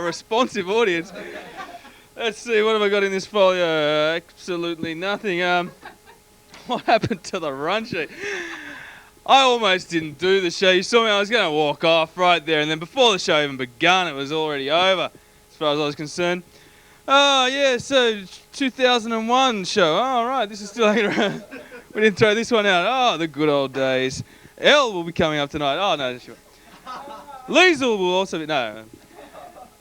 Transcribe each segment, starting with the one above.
responsive audience. Let's see, what have I got in this folio? Absolutely nothing. What happened to the run sheet? I almost didn't do the show. You saw me, I was going to walk off right there, and then before the show even begun, it was already over, as far as I was concerned. Oh, yeah, so 2001 show. Oh, right, this is still hanging around. We didn't throw this one out. Oh, the good old days. Elle will be coming up tonight. Oh, no, sure. Liesl will also be... No,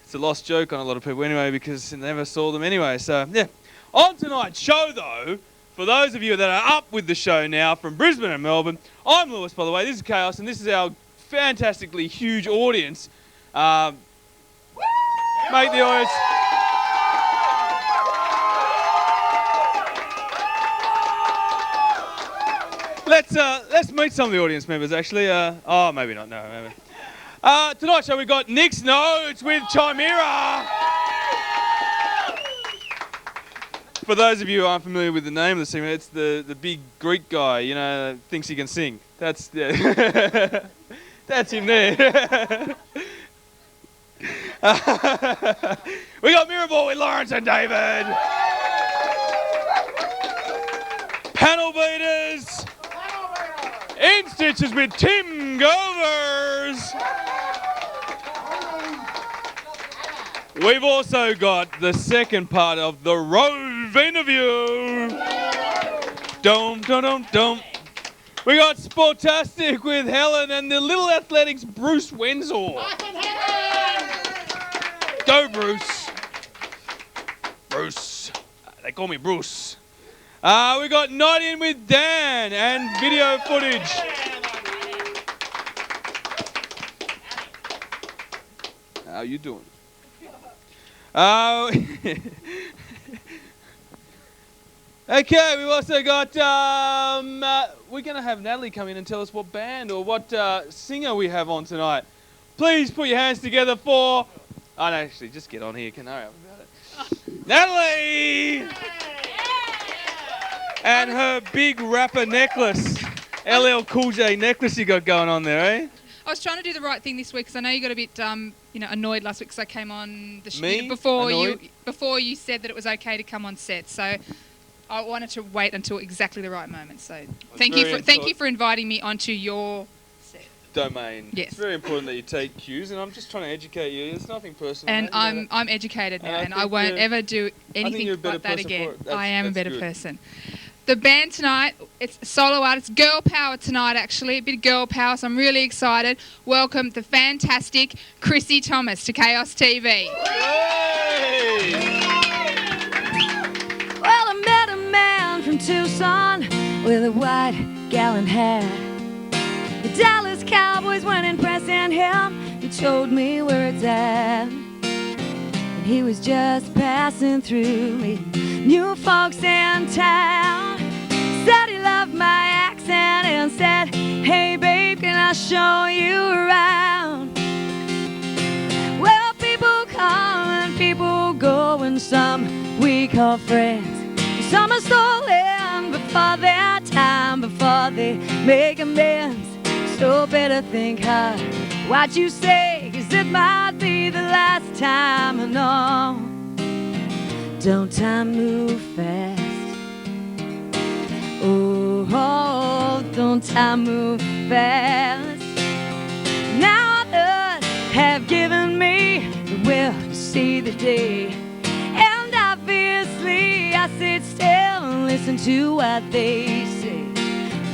it's a lost joke on a lot of people anyway because I never saw them anyway. So, yeah. On tonight's show, though, for those of you that are up with the show now from Brisbane and Melbourne, I'm Lewis, by the way. This is Chaos, and this is our fantastically huge audience. Make the audience... Let's meet some of the audience members, actually. Maybe not, no. Maybe. Tonight's show, we've got Nick's Notes with Chimera. For those of you who aren't familiar with the name of the singer, it's the big Greek guy, you know, thinks he can sing. That's him there. We got Mirrorball with Lawrence and David. Panel beaters. In Stitches with Tim Govers. We've also got the second part of the Rove interview. Dum, dum, dum, dum. We got Sportastic with Helen and the Little Athletics Bruce Wenzel. Go Bruce. Bruce. They call me Bruce. We got Night In with Dan and video footage. How you doing? Okay, we've also got, we're going to have Natalie come in and tell us what band or what singer we have on tonight. Please put your hands together for... Oh, no, actually, just get on here. Can I hurry up about it? Natalie! And her big rapper necklace. LL Cool J necklace you got going on there, eh? I was trying to do the right thing this week because I know you got a bit, annoyed last week because I came on the show before you said that it was okay to come on set. So I wanted to wait until exactly the right moment. So thank you for inviting me onto your set. Domain. Yes. It's very important that you take cues, and I'm just trying to educate you. It's nothing personal. And I'm educated now, and I won't ever do anything like that again. I am a better person. The band tonight, it's solo art, it's girl power tonight actually, a bit of girl power, so I'm really excited. Welcome the fantastic Chrissy Thomas to Chaos TV. Hey! Well, I met a man from Tucson with a white gallon hat. The Dallas Cowboys weren't impressing him, he told me where it's at. And he was just passing through, meeting new folks in town. Said he loved my accent and said, hey babe, can I show you around? Well, people come and people go, and some we call friends. Some are stolen before their time, before they make amends. So better think hard what you say, 'cause it might be the last time. And no, don't time move fast. Oh, don't time move fast. Now others have given me the will to see the day, and obviously I sit still and listen to what they say.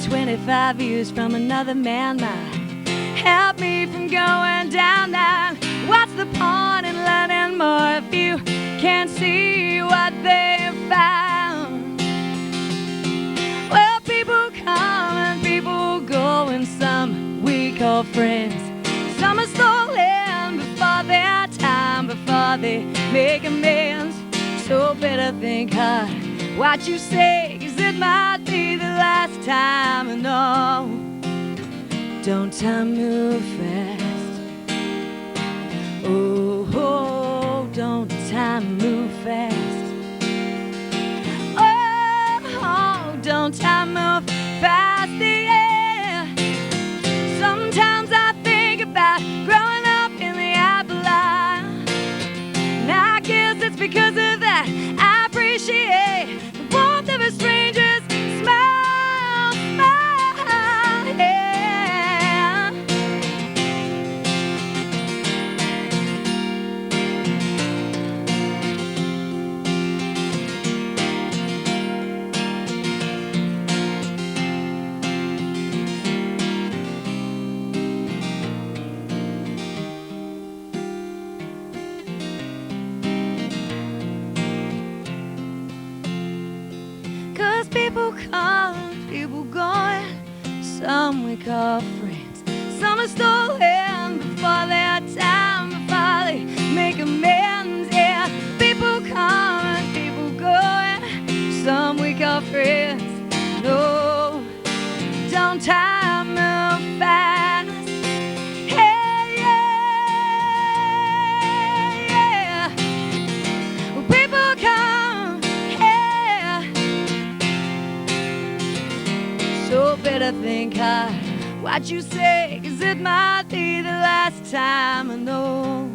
25 years from another man might help me from going down now. What's the point in learning more if you can't see what they found? Well, people come and people go, and some we call friends. Some are stolen before their time, before they make amends. So better think hard what you say, 'cause it might be the last time. And no, don't time move fast. Oh, don't time move fast. Don't time move fast, yeah. Sometimes I think about growing up in the Appalachia. because of that, I appreciate the warmth of a stranger's smile, smile, yeah. 'Cause people come, people going, some we call friends, some are stolen before their time, before they make amends, yeah. People come and people going, some we call friends. No, don't time move fast. Hey, yeah, yeah. Well, people come, yeah. So better think hard what you say, 'cause it might be the last time. I know,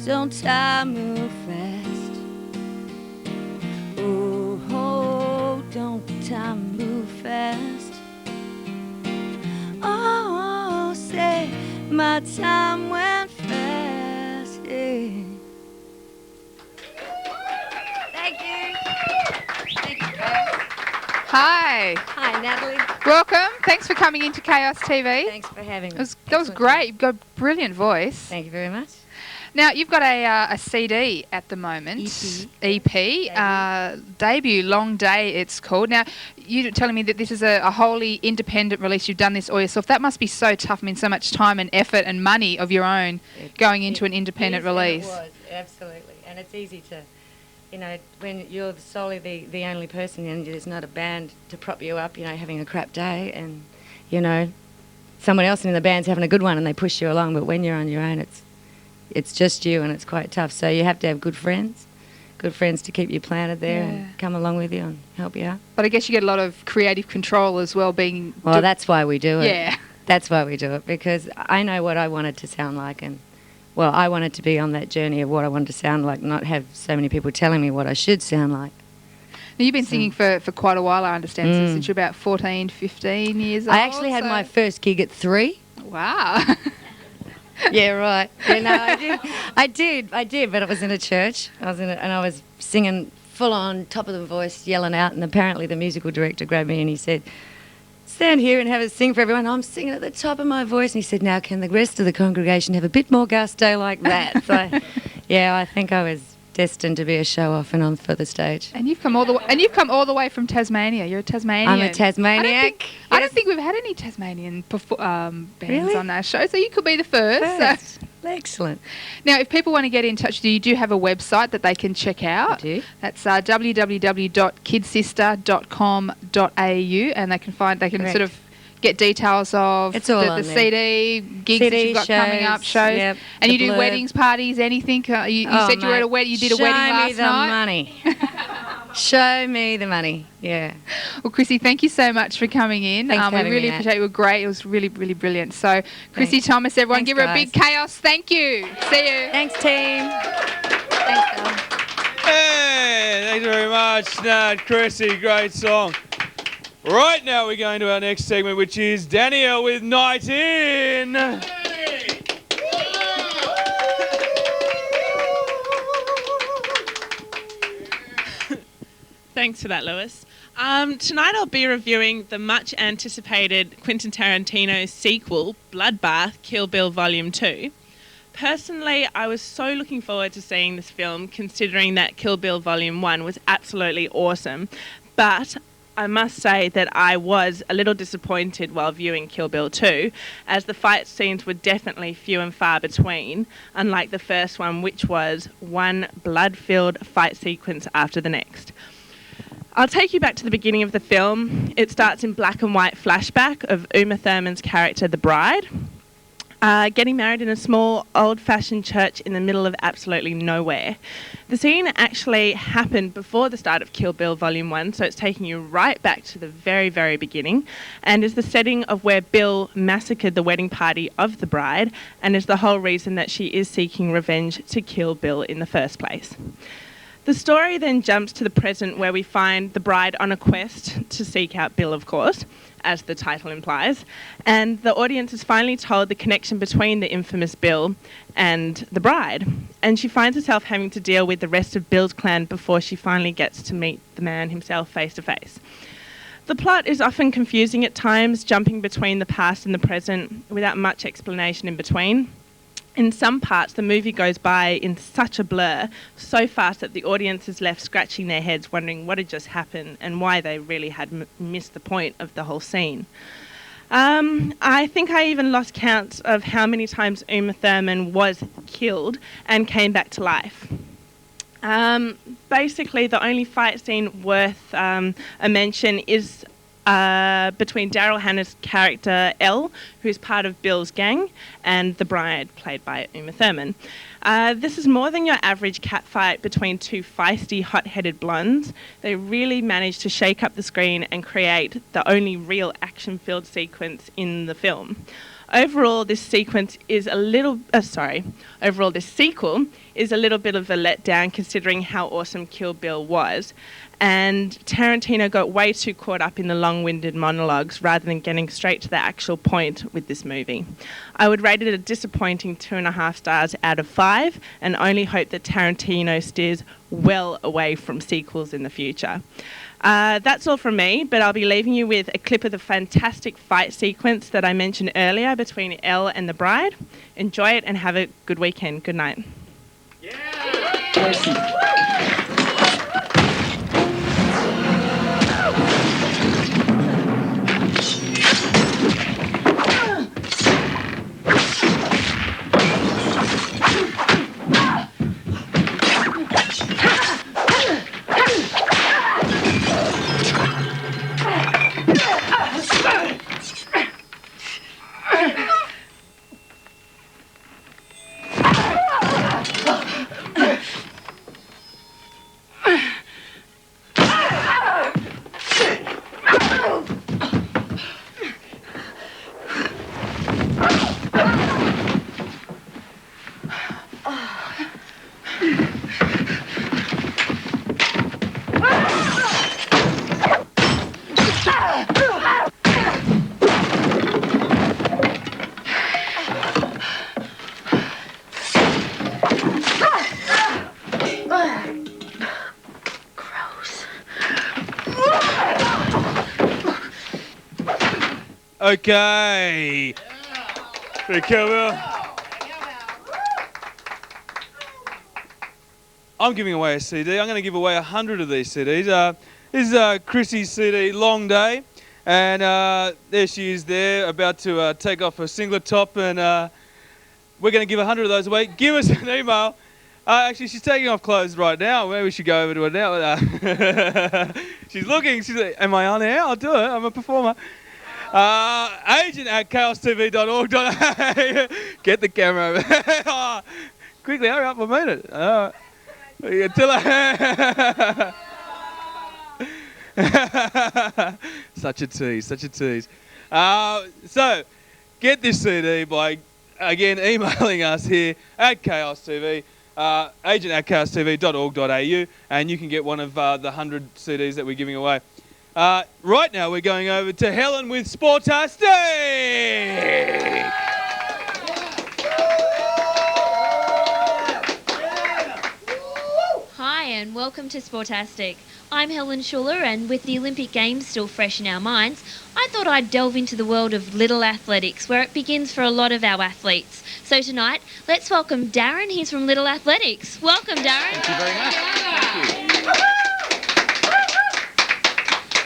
don't time move fast. Oh, oh, don't time move fast. Oh, say my time went fast, yeah. Thank you. Thank you, guys. Hi. Hi, Natalie. Welcome. Thanks for coming into Chaos TV. Thanks for having me. That was great. You've got a brilliant voice. Thank you very much. Now, you've got a CD at the moment. EP. Debut, Long Day it's called. Now, you're telling me that this is a wholly independent release. You've done this all yourself. That must be so tough. I mean, so much time and effort and money of your own going into an independent release. It was, absolutely. And it's easy to, you know, when you're solely the only person and there's not a band to prop you up, you know, having a crap day and, you know, someone else in the band's having a good one and they push you along. But when you're on your own, it's just you and it's quite tough. So you have to have good friends to keep you planted there and come along with you and help you out. But I guess you get a lot of creative control as well being... Well, that's why we do it. Yeah. That's why we do it, because I know what I wanted to sound like and, well, I wanted to be on that journey of what I wanted to sound like, not have so many people telling me what I should sound like. Now, you've been singing for quite a while, I understand, since you're about 14, 15 years old. I actually had my first gig at 3. Wow. Yeah, right. Yeah, no, I did, but it was in a church. And I was singing full on, top of the voice, yelling out, and apparently the musical director grabbed me and he said, stand here and have a sing for everyone. I'm singing at the top of my voice. And he said, now can the rest of the congregation have a bit more gusto like that? So, yeah, I think I was destined to be a show-off and on for the stage. And you've come all the way from Tasmania. You're a Tasmanian. I'm a Tasmaniac. I don't think we've had any Tasmanian bands on our show, so you could be the first. So. Excellent. Now, if people want to get in touch with you, you do have a website that they can check out. I do. That's www.kidsister.com.au, and they can sort of get details of the CD, gigs that you've got coming up, shows. Yep, and you do weddings, parties, anything? You said you were at a wedding. You did a wedding last night. Show me the money. Show me the money. Yeah. Well, Chrissy, thank you so much for coming in. Thanks for we having really me, appreciate it. You were great. It was really, really brilliant. So, Chrissy Thomas, everyone, give her a big chaos. Thank you. See you. Thanks, team. Thanks, Bella. Hey, thanks very much, Nat, Chrissy. Great song. Right now we're going to our next segment, which is Danielle with Night In. Thanks for that, Lewis. Tonight I'll be reviewing the much anticipated Quentin Tarantino sequel, Bloodbath, Kill Bill Volume 2. Personally, I was so looking forward to seeing this film, considering that Kill Bill Volume 1 was absolutely awesome. But I must say that I was a little disappointed while viewing Kill Bill 2, as the fight scenes were definitely few and far between, unlike the first one, which was one blood-filled fight sequence after the next. I'll take you back to the beginning of the film. It starts in black and white flashback of Uma Thurman's character, the bride. getting married in a small, old-fashioned church in the middle of absolutely nowhere. The scene actually happened before the start of Kill Bill Volume 1, so it's taking you right back to the very, very beginning, and is the setting of where Bill massacred the wedding party of the bride, and is the whole reason that she is seeking revenge to kill Bill in the first place. The story then jumps to the present, where we find the bride on a quest to seek out Bill, of course, as the title implies, and the audience is finally told the connection between the infamous Bill and the bride, and she finds herself having to deal with the rest of Bill's clan before she finally gets to meet the man himself face to face. The plot is often confusing at times, jumping between the past and the present without much explanation in between. In some parts, the movie goes by in such a blur, so fast that the audience is left scratching their heads, wondering what had just happened and why they really had missed the point of the whole scene. I think I even lost count of how many times Uma Thurman was killed and came back to life. Basically, the only fight scene worth a mention is between Daryl Hannah's character Elle, who's part of Bill's gang, and the bride, played by Uma Thurman. This is more than your average catfight between two feisty, hot-headed blondes. They really managed to shake up the screen and create the only real action-filled sequence in the film. Overall, this sequel is a little bit of a letdown considering how awesome Kill Bill was. And Tarantino got way too caught up in the long-winded monologues rather than getting straight to the actual point with this movie. I would rate it a disappointing 2.5 stars out of 5 and only hope that Tarantino steers well away from sequels in the future. That's all from me, but I'll be leaving you with a clip of the fantastic fight sequence that I mentioned earlier between Elle and the bride. Enjoy it and have a good weekend. Good night. Yeah. Okay. Pretty cool, Bill. I'm giving away a CD. I'm going to give away 100 of these CDs. This is Chrissy's CD, Long Day. And there she is there, about to take off her singlet top. And we're going to give 100 of those away. Give us an email. Actually, she's taking off clothes right now. Maybe we should go over to her now. She's looking. She's like, am I on air? I'll do it. I'm a performer. agent@chaostv.org.au. Get the camera over. Quickly, hurry up a minute. Such a tease, such a tease. So, get this CD by, again, emailing us here at Chaos TV, agent@chaostv.org.au, and you can get one of the 100 CDs that we're giving away. Right now, we're going over to Helen with Sportastic. Hi, and welcome to Sportastic. I'm Helen Schuller, and with the Olympic Games still fresh in our minds, I thought I'd delve into the world of little athletics, where it begins for a lot of our athletes. So tonight, let's welcome Darren. He's from Little Athletics. Welcome, Darren. Thank you very much. Thank you.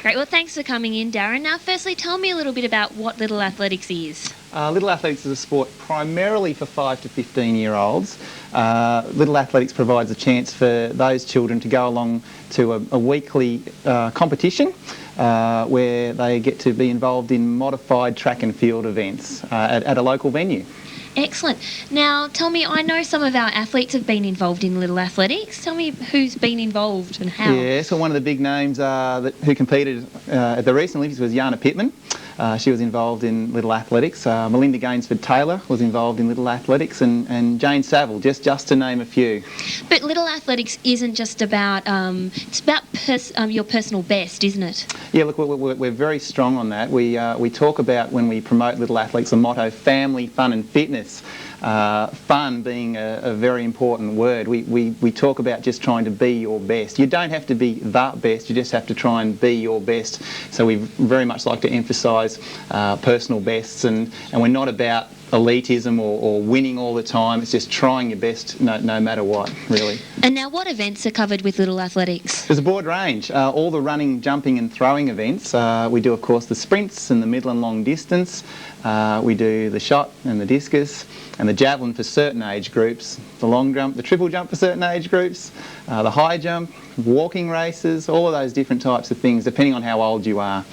Great, well, thanks for coming in, Darren. Now, firstly, tell me a little bit about what Little Athletics is. Little Athletics is a sport primarily for 5 to 15-year-olds. Little Athletics provides a chance for those children to go along to a weekly competition where they get to be involved in modified track and field events at a local venue. Excellent. Now, tell me, I know some of our athletes have been involved in Little Athletics. Tell me who's been involved and how. Yeah, so one of the big names who competed at the recent Olympics was Jana Pittman. She was involved in Little Athletics. Melinda Gainsford-Taylor was involved in Little Athletics, and Jane Saville, just to name a few. But Little Athletics isn't just about, it's about your personal best, isn't it? Yeah, look, we're very strong on that. We talk about, when we promote Little Athletics, the motto, family, fun and fitness. Fun being a very important word. We talk about just trying to be your best. You don't have to be the best, you just have to try and be your best. So we very much like to emphasise personal bests, and we're not about elitism or winning all the time. It's just trying your best no matter what, really. And now, what events are covered with Little Athletics? There's a broad range. All the running, jumping and throwing events. We do, of course, the sprints and the middle and long distance. We do the shot and the discus and the javelin for certain age groups, the long jump, the triple jump for certain age groups, the high jump, walking races, all of those different types of things, depending on how old you are.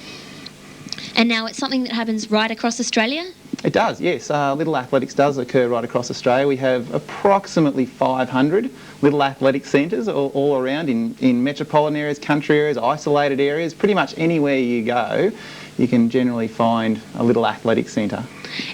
And now it's something that happens right across Australia? It does, yes. Little Athletics does occur right across Australia. We have approximately 500 Little Athletic centres all around in metropolitan areas, country areas, isolated areas. Pretty much anywhere you go, you can generally find a Little Athletic centre.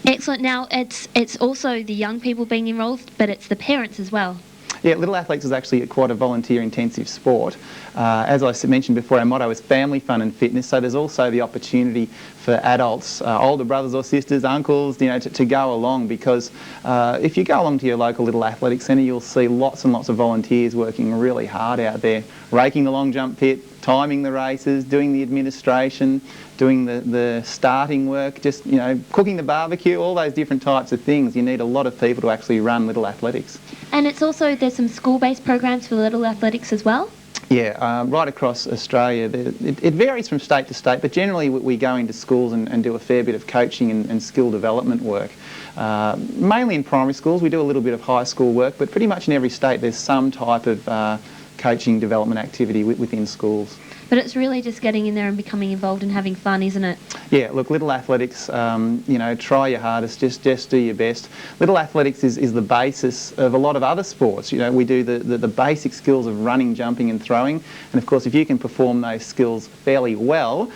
Excellent. Now, it's also the young people being involved, but it's the parents as well. Yeah, Little Athletics is actually quite a volunteer-intensive sport. As I mentioned before, our motto is family, fun and fitness, so there's also the opportunity for adults, older brothers or sisters, uncles, to go along, because if you go along to your local Little Athletic centre, you'll see lots and lots of volunteers working really hard out there, raking the long jump pit, timing the races, doing the administration, doing the starting work, just, cooking the barbecue, all those different types of things. You need a lot of people to actually run Little Athletics. And it's also, there's some school-based programs for Little Athletics as well? Yeah, right across Australia. It varies from state to state, but generally we go into schools and do a fair bit of coaching and skill development work. Mainly in primary schools. We do a little bit of high school work, but pretty much in every state there's some type of coaching development activity within schools. But it's really just getting in there and becoming involved and having fun, isn't it? Yeah, look, Little Athletics, try your hardest, just do your best. Little Athletics is the basis of a lot of other sports. We do the basic skills of running, jumping and throwing, and of course if you can perform those skills fairly well,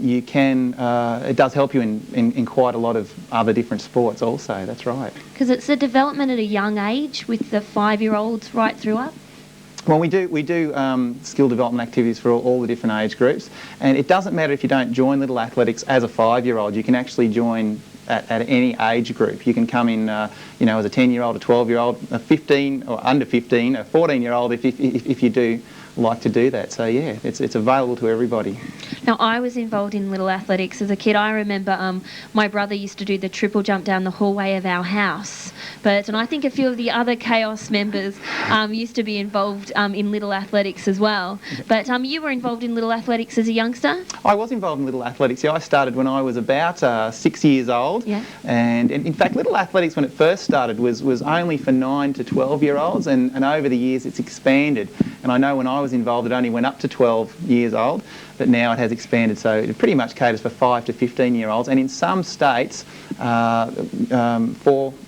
you can, it does help you in quite a lot of other different sports also, that's right. Because it's the development at a young age with the 5-year-olds right through up? Well, we do skill development activities for all the different age groups, and it doesn't matter if you don't join Little Athletics as a 5-year-old. You can actually join at any age group. You can come in, as a 10-year-old, a 12-year-old, a 15 or under 15, a 14-year-old if you do like to do that. So yeah, it's available to everybody. Now, I was involved in Little Athletics as a kid. I remember my brother used to do the triple jump down the hallway of our house. And I think a few of the other Chaos members used to be involved in Little Athletics as well. But you were involved in Little Athletics as a youngster? I was involved in Little Athletics. Yeah, I started when I was about 6 years old. Yeah. And in fact, Little Athletics, when it first started, was only for 9 to 12-year-olds, and over the years it's expanded. And I know when I was involved, it only went up to 12 years old, but now it has expanded, so it pretty much caters for 5 to 15-year-olds, and in some states, 4,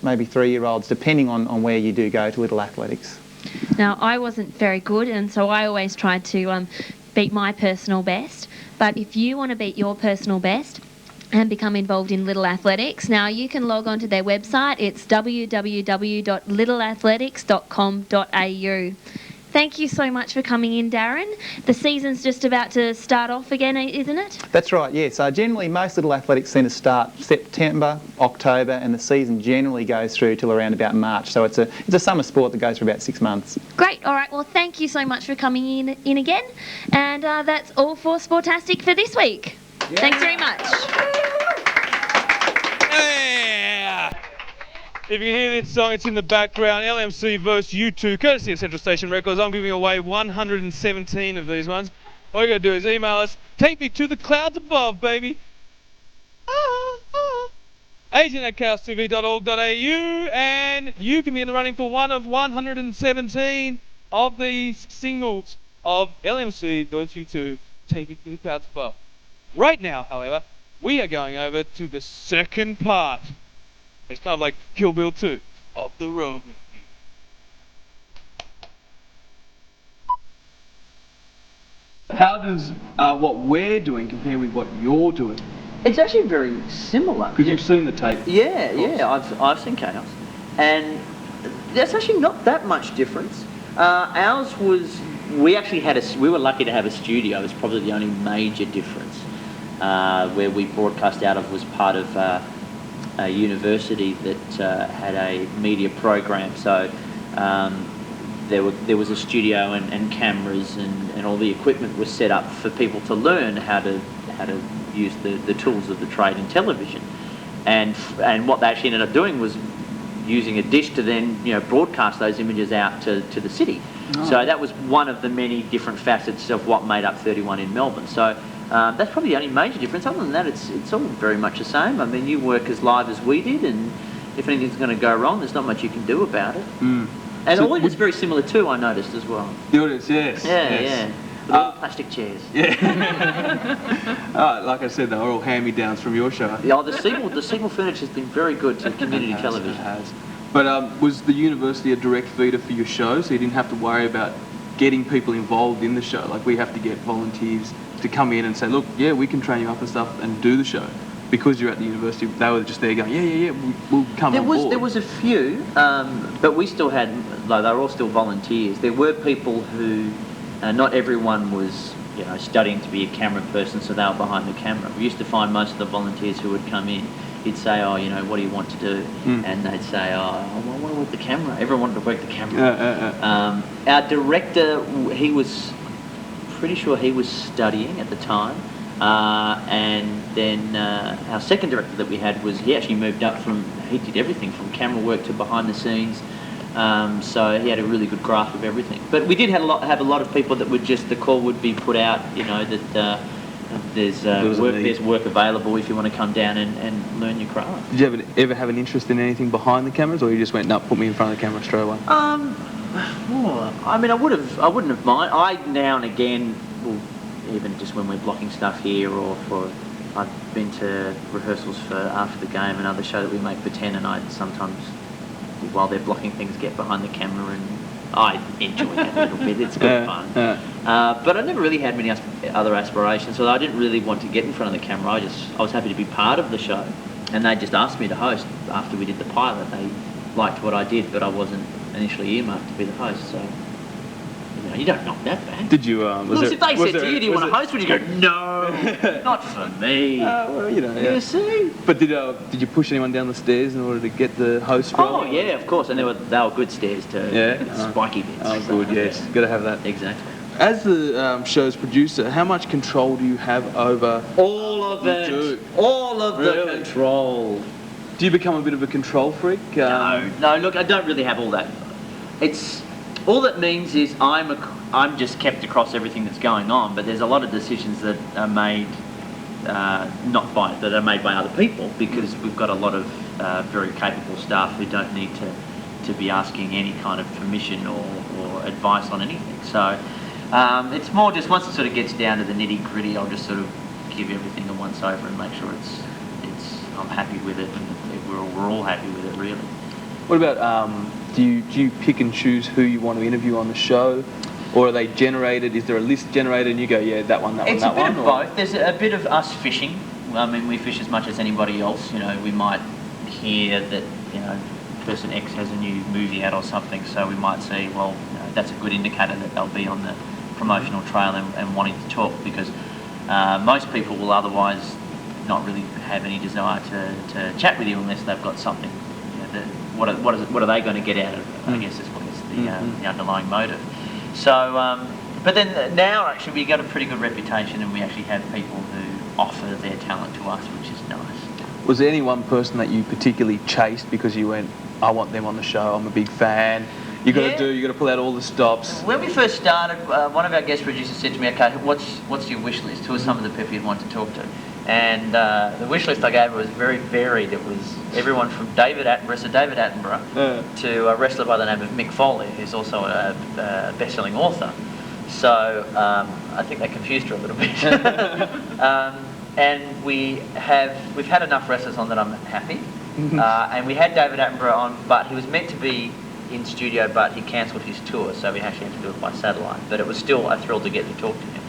maybe 3-year-olds, depending on where you do go to Little Athletics. Now, I wasn't very good, and so I always tried to beat my personal best, but if you want to beat your personal best and become involved in Little Athletics, now you can log on to their website. It's www.littleathletics.com.au. Thank you so much for coming in, Darren. The season's just about to start off again, isn't it? That's right, yes. Generally, most Little Athletic centres start September, October, and the season generally goes through till around about March. So it's a summer sport that goes for about 6 months. Great. All right. Well, thank you so much for coming in again. And that's all for Sportastic for this week. Yeah. Thanks very much. Yeah. If you can hear this song, it's in the background. LMC versus U2, courtesy of Central Station Records. I'm giving away 117 of these ones. All you got to do is email us. Take me to the clouds above, baby. agent@chaostv.org.au, and you can be in the running for one of 117 of these singles of LMC versus U2, Take Me to the Clouds Above. Right now, however, we are going over to the second part It's kind of like Kill Bill 2, Off the Road. How does what we're doing compare with what you're doing? It's actually very similar. Because you've seen the tape. Yeah, I've seen Chaos, and there's actually not that much difference. Ours was, we were lucky to have a studio. It was probably the only major difference. Where we broadcast out of was part of a university that had a media program. So there was a studio and cameras and all the equipment was set up for people to learn how to use the tools of the trade in television. And what they actually ended up doing was using a dish to then broadcast those images out to the city. Oh. So that was one of the many different facets of what made up 31 in Melbourne. So that's probably the only major difference. Other than that, it's all very much the same. I mean, you work as live as we did, and if anything's going to go wrong, there's not much you can do about it. Mm. And so the audience is very similar too, I noticed as well. The audience, yes. Yeah. With all the plastic chairs. Yeah. Like I said, they were all hand-me-downs from your show. Yeah, the Seymour furniture has been very good to community television. It has. But was the university a direct feeder for your show, so you didn't have to worry about getting people involved in the show? Like, we have to get volunteers to come in and say, look, yeah, we can train you up and stuff and do the show. Because you're at the university, they were just there going, yeah, we'll come on board. There was a few, but we still had, though they were all still volunteers. There were people who, not everyone was, studying to be a camera person, so they were behind the camera. We used to find most of the volunteers who would come in, he'd say, what do you want to do? And they'd say, I want to work the camera. Everyone wanted to work the camera. Our director, he was pretty sure he was studying at the time. And then our second director that we had he actually moved up he did everything from camera work to behind the scenes. So he had a really good grasp of everything. But we did have a lot of people that would the call would be put out, that there's work available if you want to come down and learn your craft. Did you ever have an interest in anything behind the cameras, or you just went, no, put me in front of the camera straight away? I mean, I wouldn't have mind. I now and again, even just when we're blocking stuff here, I've been to rehearsals for after the game, another show that we make for 10, and I sometimes, while they're blocking things, get behind the camera, and I enjoy that a little bit. It's good fun. But I never really had many other aspirations, so I didn't really want to get in front of the camera. I was happy to be part of the show, and they just asked me to host after we did the pilot. They liked what I did, but I wasn't initially earmarked to be the host, so you don't knock that back. Did you? If they said to you, "Do you want to host?" Would you go, "No, not for me"? Well, yeah. You see. But did you push anyone down the stairs in order to get the host role? Oh yeah, of course, and they were good stairs too. Yeah, spiky bits. Oh, good. Yes, got to have that. Exactly. As the show's producer, how much control do you have over all of it? All of the control. Do you become a bit of a control freak? No. Look, I don't really have all that. All that means is I'm just kept across everything that's going on, but there's a lot of decisions that are made that are made by other people, because we've got a lot of very capable staff who don't need to be asking any kind of permission or advice on anything. So it's more just once it sort of gets down to the nitty gritty, I'll just sort of give everything a once over and make sure I'm happy with it, and we're all happy with it, really. What about do you pick and choose who you want to interview on the show, or are they generated? Is there a list generated and you go, yeah, that one, that one, that one? It's a bit of both. There's a bit of us fishing. I mean, we fish as much as anybody else. We might hear that person X has a new movie out or something, so we might say, well, that's a good indicator that they'll be on the promotional trail and wanting to talk, because most people will otherwise not really have any desire to chat with you unless they've got something. What are they going to get out of it? I guess is what is the underlying motive. So, but then now actually we got a pretty good reputation, and we actually have people who offer their talent to us, which is nice. Was there any one person that you particularly chased because you went, I want them on the show, I'm a big fan? You got to pull out all the stops. When we first started, one of our guest producers said to me, "Okay, what's your wish list? Who are some of the people you'd want to talk to?" And the wish list I gave her was very varied. It was everyone from wrestler David Attenborough to a wrestler by the name of Mick Foley, who's also a best-selling author. So I think that confused her a little bit. And we've had enough wrestlers on that I'm happy. and we had David Attenborough on, but he was meant to be in studio, but he cancelled his tour, so we actually had to do it by satellite. But it was still a thrill to get to talk to him.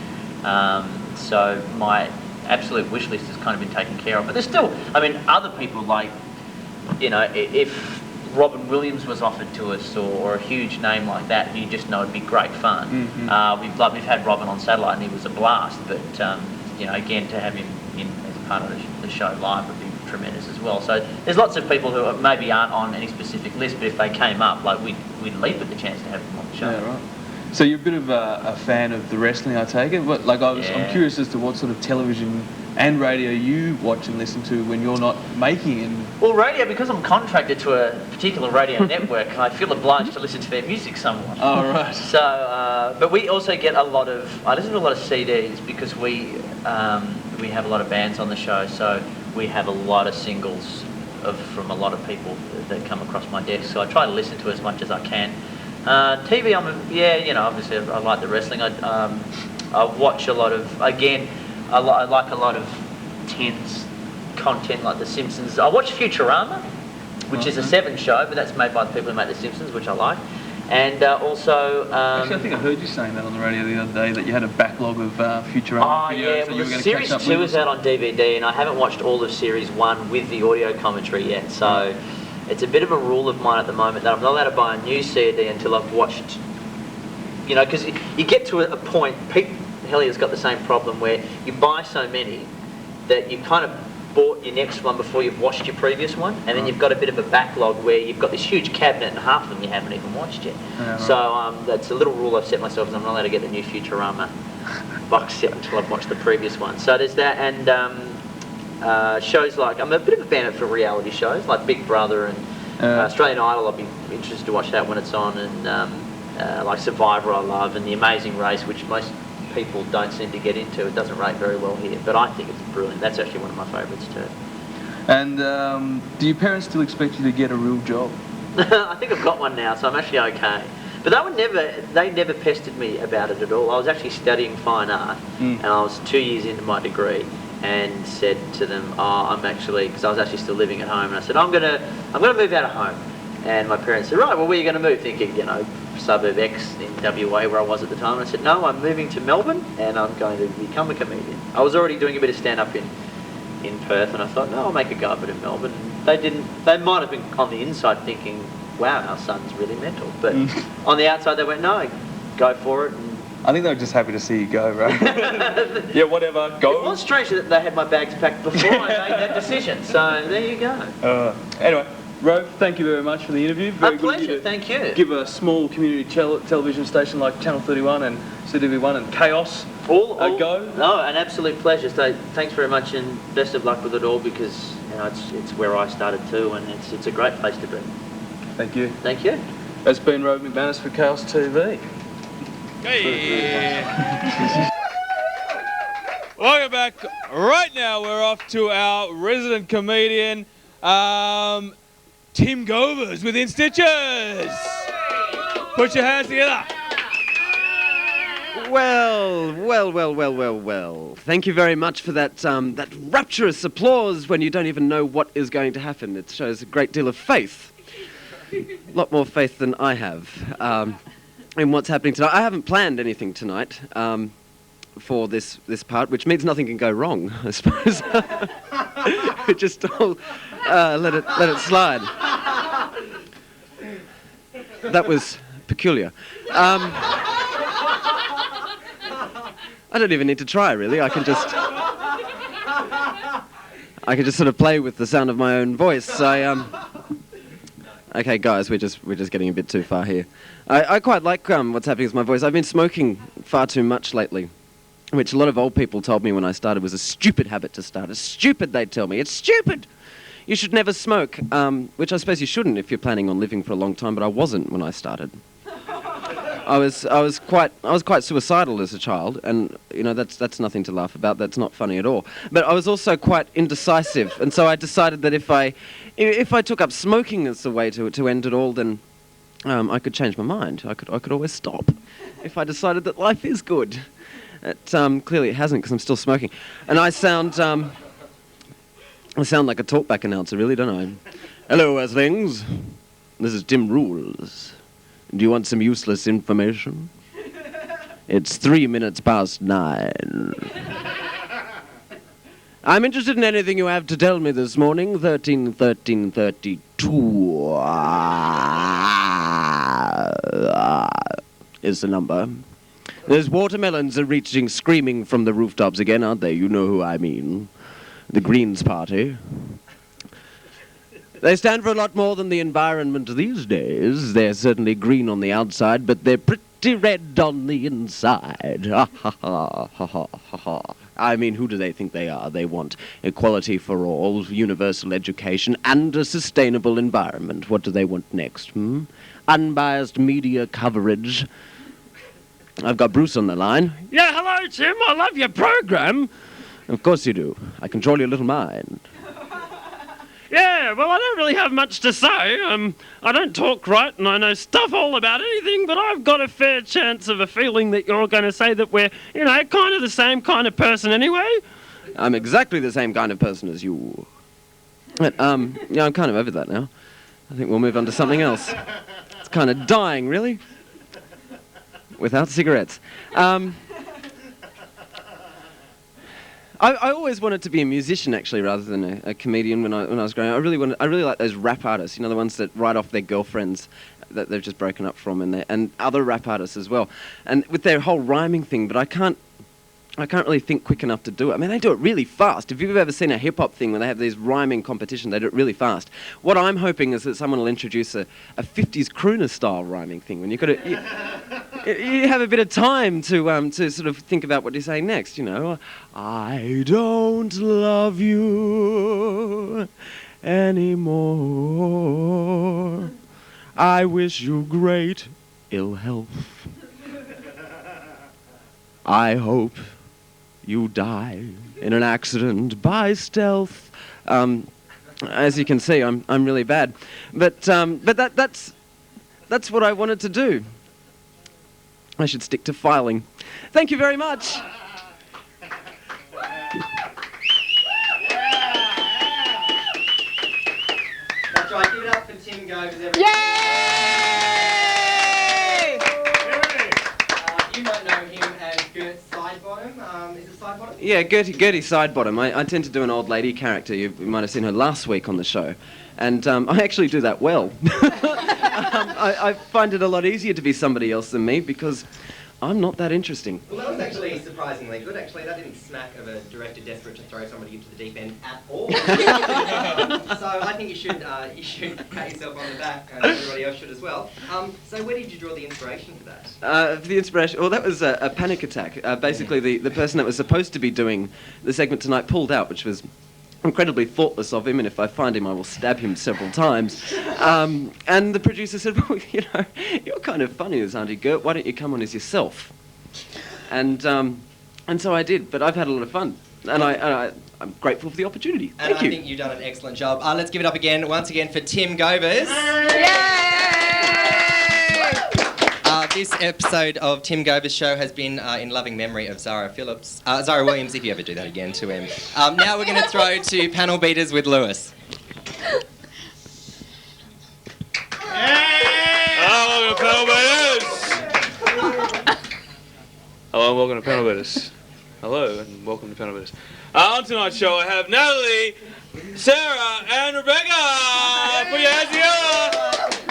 So my absolute wish list has kind of been taken care of. But there's still, I mean, other people like, you know, if Robin Williams was offered to us, or a huge name like that, you just know it'd be great fun. We've had Robin on satellite, and he was a blast. But you know, again, to have him in as part of the show live would be tremendous as well. So there's lots of people who maybe aren't on any specific list, but if they came up, like we'd leap at the chance to have them on the show. Yeah, right. So you're a bit of a fan of the wrestling, I take it. But I'm curious as to what sort of television and radio you watch and listen to when you're not making it. Well, radio, because I'm contracted to a particular radio network, I feel obliged to listen to their music somewhat. Oh, right. So, but we also get I listen to a lot of CDs because we have a lot of bands on the show, so we have a lot of singles from a lot of people that come across my desk. So I try to listen to as much as I can. TV, obviously I like the wrestling. I watch a lot of, again, I like a lot of tense content like The Simpsons. I watch Futurama, which is a 7 show, but that's made by the people who make The Simpsons, which I like. And also... Actually, I think I heard you saying that on the radio the other day, that you had a backlog of Futurama videos yeah, that you were going to Series catch up 2 with. is out on DVD, and I haven't watched all of Series 1 with the audio commentary yet, so it's a bit of a rule of mine at the moment that I'm not allowed to buy a new CD until I've watched... You know, because you get to a point... Pete Hellier's got the same problem where you buy so many that you kind of bought your next one before you've watched your previous one, and then you've got a bit of a backlog where you've got this huge cabinet and half of them you haven't even watched yet. Yeah, right. So that's a little rule I've set myself, is I'm not allowed to get the new Futurama box set until I've watched the previous one. So there's that, and shows like, I'm a bit of a fan for reality shows like Big Brother and Australian Idol. I'll be interested to watch that when it's on, and like Survivor I love, and The Amazing Race, which most people don't seem to get into. It doesn't rate very well here, but I think it's brilliant. That's actually one of my favourites too. And do your parents still expect you to get a real job? I think I've got one now, so I'm actually okay. But they never pestered me about it at all. I was actually studying fine art, and I was 2 years into my degree, and said to them, I'm actually, because I was actually still living at home, and I said, I'm gonna move out of home. And my parents said, right, well, where are you going to move? Thinking, you know, suburb X in WA where I was at the time. And I said, no, I'm moving to Melbourne and I'm going to become a comedian. I was already doing a bit of stand-up in Perth, and I thought, no, I'll make a go of it in Melbourne. They might have been on the inside thinking, wow, our son's really mental. But on the outside they went, no, go for it. And I think they were just happy to see you go, right? Yeah, whatever, go. It was strange that they had my bags packed before I made that decision. So there you go. Anyway. Rove, thank you very much for the interview. Very a pleasure, thank you. Give a small community television station like Channel 31 and CTV1 and Chaos a go. No, an absolute pleasure. So thanks very much, and best of luck with it all, because you know it's where I started too, and it's a great place to be. Thank you. Thank you. That's been Rove McManus for Chaos TV. Hey. Welcome back. Right now we're off to our resident comedian, Tim Govers within Stitches. Put your hands together. Well. Thank you very much for that that rapturous applause when you don't even know what is going to happen. It shows a great deal of faith. A lot more faith than I have in what's happening tonight. I haven't planned anything tonight for this part, which means nothing can go wrong, I suppose. We just all let it slide. That was peculiar. I don't even need to try, really. I can just sort of play with the sound of my own voice. Okay, guys, we're just getting a bit too far here. I quite like what's happening with my voice. I've been smoking far too much lately, which a lot of old people told me when I started was a stupid habit to start. It's stupid, they'd tell me. It's stupid. You should never smoke, which I suppose you shouldn't if you're planning on living for a long time, but I wasn't when I started. I was quite suicidal as a child, and you know that's nothing to laugh about. That's not funny at all. But I was also quite indecisive, and so I decided that if I took up smoking as the way to end it all, then I could change my mind. I could always stop if I decided that life is good. Clearly it hasn't, because I'm still smoking, and I sound I sound like a talkback announcer, really, don't I? Hello, Earthlings. This is Tim Rules. Do you want some useless information? It's 3 minutes past 9. I'm interested in anything you have to tell me this morning. 131332 is the number. Those watermelons are reaching screaming from the rooftops again, aren't they? You know who I mean. The Greens Party. They stand for a lot more than the environment these days. They're certainly green on the outside, but they're pretty red on the inside. Ha ha ha ha ha ha. I mean, who do they think they are? They want equality for all, universal education, and a sustainable environment. What do they want next? Unbiased media coverage. I've got Bruce on the line. Yeah, hello, Tim. I love your program. Of course you do. I control your little mind. Yeah, well, I don't really have much to say. I don't talk right, and I know stuff all about anything, but I've got a fair chance of a feeling that you're going to say that we're, kind of the same kind of person anyway. I'm exactly the same kind of person as you. But, I'm kind of over that now. I think we'll move on to something else. It's kind of dying, really. Without cigarettes. I always wanted to be a musician, actually, rather than a comedian when I was growing up. I really like those rap artists, the ones that write off their girlfriends that they've just broken up from, and other rap artists as well. And with their whole rhyming thing, but I can't really think quick enough to do it. I mean, they do it really fast. If you've ever seen a hip-hop thing where they have these rhyming competitions, they do it really fast. What I'm hoping is that someone will introduce a 50s crooner-style rhyming thing, when you've got to... You have a bit of time to sort of think about what you're saying next, I don't love you anymore. I wish you great ill health. I hope you die in an accident by stealth. As you can see, I'm really bad, but that's what I wanted to do. I should stick to filing. Thank you very much. That's right. Give it up for Tim Govers, everyone. Yay! You might know him as Gert Sidebottom. Is it Sidebottom? Yeah, Gertie Sidebottom. I tend to do an old lady character. You might have seen her last week on the show. And I actually do that well. I find it a lot easier to be somebody else than me because I'm not that interesting. Well, that was actually surprisingly good. Actually, that didn't smack of a director desperate to throw somebody into the deep end at all. So I think you should pat yourself on the back, and everybody else should as well. So where did you draw the inspiration for that? For the inspiration, well, that was a panic attack. Basically, the person that was supposed to be doing the segment tonight pulled out, which was incredibly thoughtless of him, and if I find him, I will stab him several times. And the producer said, well, you're kind of funny as Auntie Gert, why don't you come on as yourself? And so I did, but I've had a lot of fun, and I'm grateful for the opportunity. Thank you. I think you've done an excellent job. Let's give it up once again for Tim Govers. This episode of Tim Govers' show has been in loving memory of Zara Williams, if you ever do that again to him. Now we're going to throw to panel beaters with Lewis. Hello, welcome to panel beaters. Hello, and welcome to panel beaters. Hello, and welcome to panel beaters. On tonight's show, I have Natalie, Sarah, and Rebecca. Put your hands together.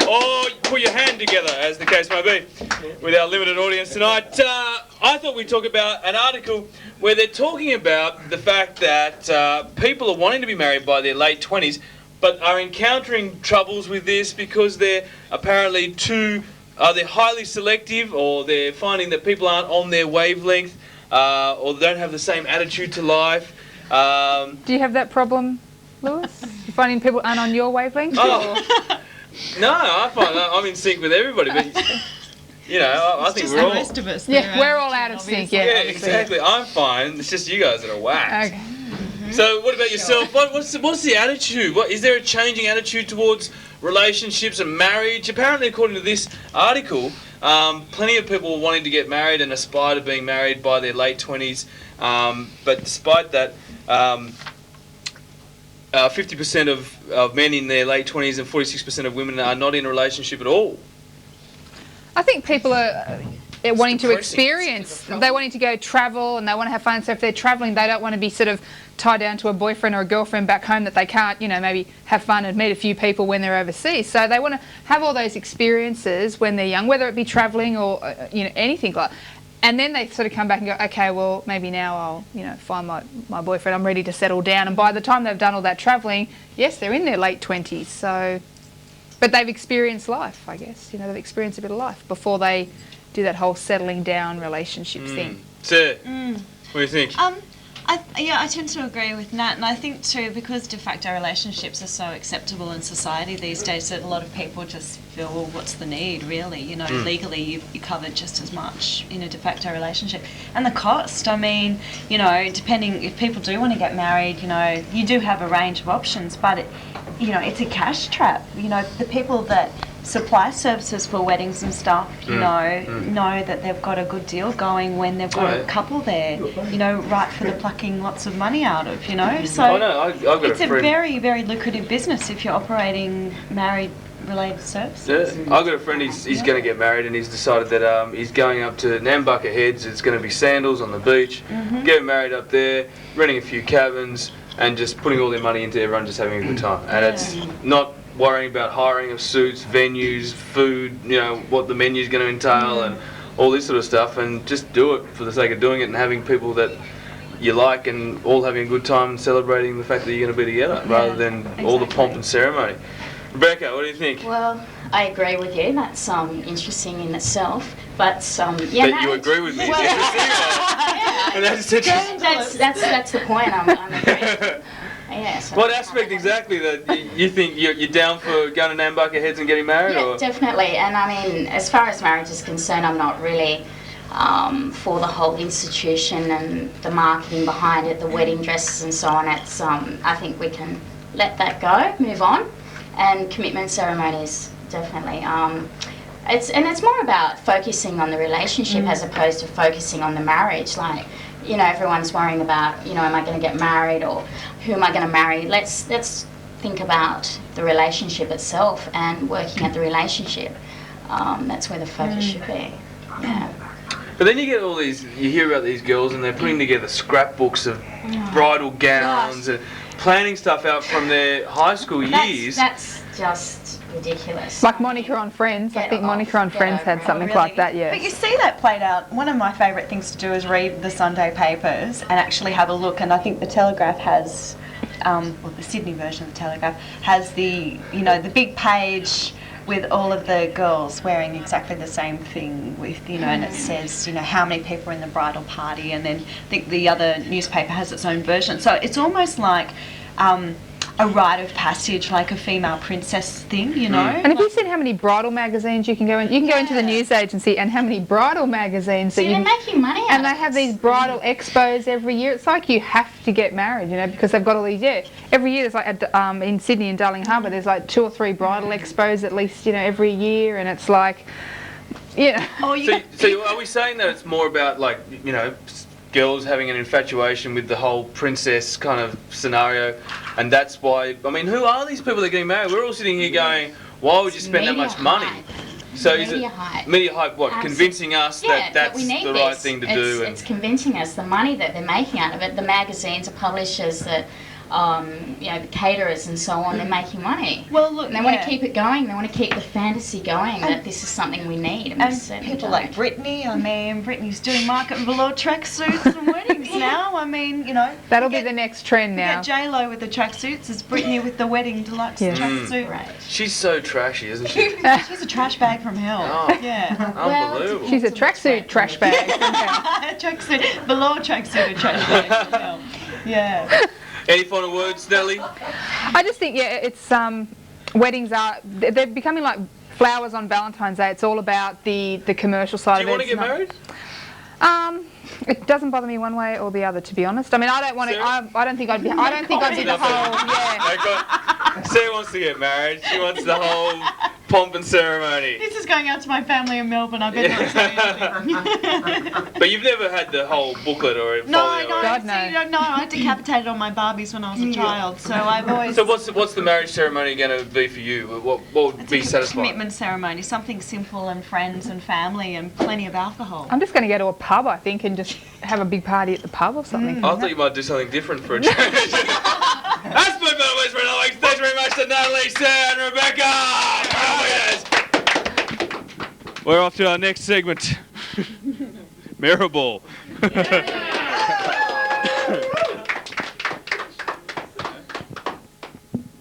Or put your hand together, as the case may be, with our limited audience tonight. I thought we'd talk about an article where they're talking about the fact that people are wanting to be married by their late 20s, but are encountering troubles with this because they're apparently they're highly selective, or they're finding that people aren't on their wavelength, or don't have the same attitude to life. Do you have that problem, Lewis? You're finding people aren't on your wavelength? Oh. No, I find I'm in sync with everybody, but I think we're all... Most of us. Yeah, we're all out of sync. Yeah, exactly. I'm fine. It's just you guys that are whacked. Okay. So, what about yourself? What's the attitude? Is there a changing attitude towards relationships and marriage? Apparently, according to this article, plenty of people are wanting to get married and aspire to being married by their late 20s. But despite that, 50% of men in their late 20s and 46% of women are not in a relationship at all. I think people are wanting to depressing. experience. They're wanting to go travel and they want to have fun. So if they're traveling, they don't want to be sort of tied down to a boyfriend or a girlfriend back home that they can't, maybe have fun and meet a few people when they're overseas. So they want to have all those experiences when they're young, whether it be traveling or anything like. And then they sort of come back and go, okay, well maybe now I'll find my boyfriend. I'm ready to settle down. And by the time they've done all that traveling, yes, they're in their late 20s. So. But they've experienced life, I guess. They've experienced a bit of life before they do that whole settling down relationship thing. Sir, what do you think? I tend to agree with Nat, and I think too, because de facto relationships are so acceptable in society these days, that a lot of people just feel, well, what's the need, really? Legally you're covered just as much in a de facto relationship. And the cost, depending, if people do want to get married, you do have a range of options, but it's a cash trap. The people that supply services for weddings and stuff, know that they've got a good deal going when they've got a couple there, right for the plucking lots of money out of, So I've got it's a very, very lucrative business if you're operating married-related services. Yeah. I've got a friend, he's going to get married and he's decided that he's going up to Nambucca Heads. It's going to be sandals on the beach, getting married up there, renting a few cabins and just putting all their money into everyone just having a good time. And it's not worrying about hiring of suits, venues, food, what the menu's going to entail and all this sort of stuff, and just do it for the sake of doing it and having people that you like and all having a good time and celebrating the fact that you're going to be together rather than all the pomp and ceremony. Rebecca, what do you think? Well, I agree with you. That's interesting in itself. But That you agree with me. That's interesting. That's the point. I'm agreeing. So what aspect exactly that you think you're down for going to Nambucca Heads and getting married? Yeah, or? Definitely. And I mean, as far as marriage is concerned, I'm not really for the whole institution and the marketing behind it, the wedding dresses and so on. It's I think we can let that go, move on, and commitment ceremonies definitely. It's more about focusing on the relationship as opposed to focusing on the marriage. Like, everyone's worrying about, am I going to get married or who am I going to marry? Let's think about the relationship itself and working at the relationship. That's where the focus should be. Yeah. But then you get you hear about these girls and they're putting together scrapbooks of bridal gowns and planning stuff out from their high school years. That's just ridiculous. Like Monica on Friends. I think Monica on Friends had something like that, yeah. But you see that played out. One of my favourite things to do is read the Sunday papers and actually have a look. And I think the Telegraph has, the Sydney version of the Telegraph has the big page with all of the girls wearing exactly the same thing with, and it says, how many people are in the bridal party, and then I think the other newspaper has its own version. So it's almost like a rite of passage, like a female princess thing, And have you seen how many bridal magazines you can go in? You can go into the news agency and how many bridal magazines they're making money out and they have these bridal expos every year. It's like you have to get married, because they've got all these. Every year there's like in Sydney and Darling Harbour, there's like 2 or 3 bridal expos at least, every year, and it's like, So are we saying that it's more about girls having an infatuation with the whole princess kind of scenario, and that's why, who are these people that are getting married? We're all sitting here going, why would you spend that much money? So is it media hype? What, convincing us that that's the right thing to do? It's convincing us. The money that they're making out of it, the magazines, the publishers, the caterers and so on, they're making money. Well, look, and they want to keep it going. They want to keep the fantasy going that this is something we need. And people like Britney, Britney's doing market below tracksuits and weddings now. That'll be the next trend now. You get J-Lo with the tracksuits, it's Britney with the wedding deluxe tracksuit. Right. She's so trashy, isn't she? She's a trash bag from hell. Oh, yeah. Unbelievable. She's a tracksuit trash bag from hell. Tracksuit, below tracksuit, a trash bag from hell. Yeah. Any final words, Nelly? I just think, it's weddings they're becoming like flowers on Valentine's Day. It's all about the commercial side of it. Do you want to get married? It doesn't bother me one way or the other, to be honest. I don't want to. I don't think I'd be. I don't think I'd be the whole. Yeah. Sarah wants to get married. She wants the whole pomp and ceremony. This is going out to my family in Melbourne. I better not say anything. But you've never had the whole booklet or No, folio? God, no. No, I decapitated all my Barbies when I was a child, so I've always... So what's the marriage ceremony going to be for you? What would be satisfying? Commitment ceremony, something simple and friends and family and plenty of alcohol. I'm just going to go to a pub, I think, and just have a big party at the pub or something. I thought you might do something different for a change. That's my Penal Winners for another week. Thanks very much to Natalie, Sarah, and Rebecca. Penal Winners. We're off to our next segment. Mirror Ball.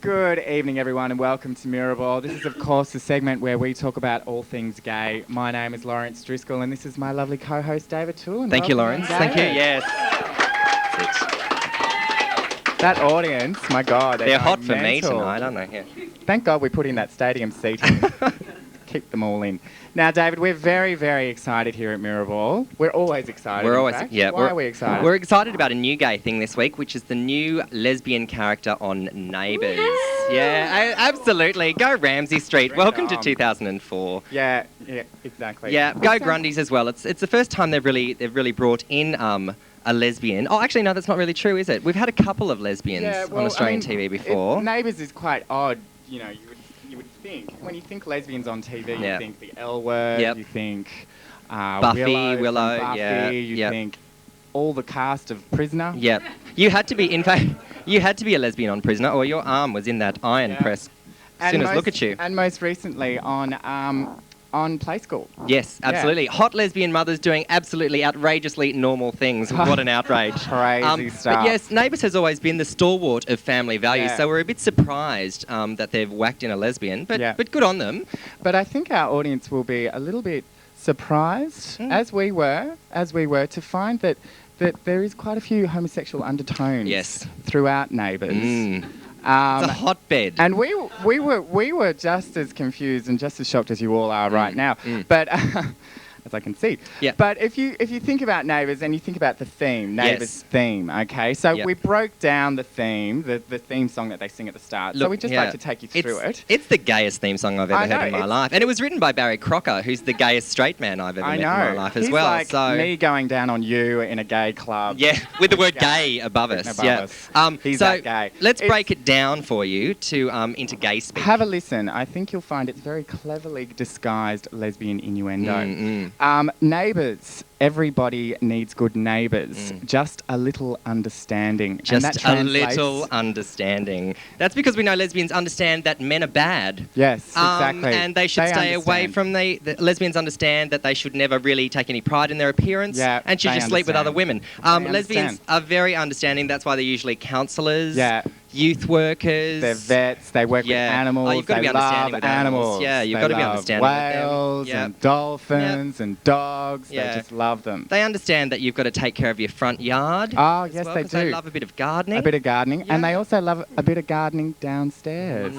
Good evening, everyone, and welcome to Mirror Ball. This is, of course, the segment where we talk about all things gay. My name is Lawrence Driscoll, and this is my lovely co-host, David Toole. Thank you, Lawrence. Thank you, yes. That audience, my God. They're hot for mental. me tonight, aren't they? Yeah. Thank God we put in that stadium seating. Keep them all in. Now, David, we're very, very excited here at Mirror Ball. We're always excited. We're always, fact. yeah. Why are we excited? We're excited about a new gay thing this week, which is the new lesbian character on Neighbours. Yeah, absolutely. Go Ramsay Street. Welcome to 2004. Yeah, exactly. Yeah, go Grundys as well. It's the first time they've really brought in a lesbian. Oh, actually, no, that's not really true, is it? We've had a couple of lesbians on Australian TV before. Neighbours is quite odd, you know. You would think, when you think lesbians on TV, you think the L Word, you think Buffy, Willow, Buffy, you think all the cast of Prisoner. Yep. You had to be, in fact, you had to be a lesbian on Prisoner, or your arm was in that iron press. As soon as look at you. And most recently on Play School. Yes, absolutely. Yeah. Hot lesbian mothers doing absolutely outrageously normal things. What an outrage. Crazy stuff. But yes, Neighbours has always been the stalwart of family values, so we're a bit surprised that they've whacked in a lesbian, but good on them. But I think our audience will be a little bit surprised, as we were, to find that there is quite a few homosexual undertones throughout Neighbours. It's a hotbed. And we were just as confused and just as shocked as you all are right now. But as I can see. Yeah. But if you think about Neighbours and you think about the theme, Neighbours theme, okay? So we broke down the theme, the theme song that they sing at the start. Look, so we'd just like to take you through it. It's the gayest theme song I've ever heard in my life. And it was written by Barry Crocker, who's the gayest straight man I've ever met in my life as well. He's like me going down on you in a gay club. Yeah, with the word gay above us. He's so that gay. Let's break it down for you to into gay speak. Have a listen. I think you'll find it's very cleverly disguised lesbian innuendo. Neighbours. Everybody needs good neighbours. Just a little understanding. Just a little understanding. That's because we know lesbians understand that men are bad. Yes, exactly. And they should stay away from the lesbians understand that they should never really take any pride in their appearance and should just sleep with other women. Lesbians are very understanding. That's why they're usually counsellors. Youth workers. They're vets. They work with animals. Oh, you've got to be understanding with animals. Yeah, you've got to be understanding with them. Whales and dolphins and dogs. They just love them. They understand that you've got to take care of your front yard. Oh, yes, they do. They love a bit of gardening. A bit of gardening. And they also love a bit of gardening downstairs.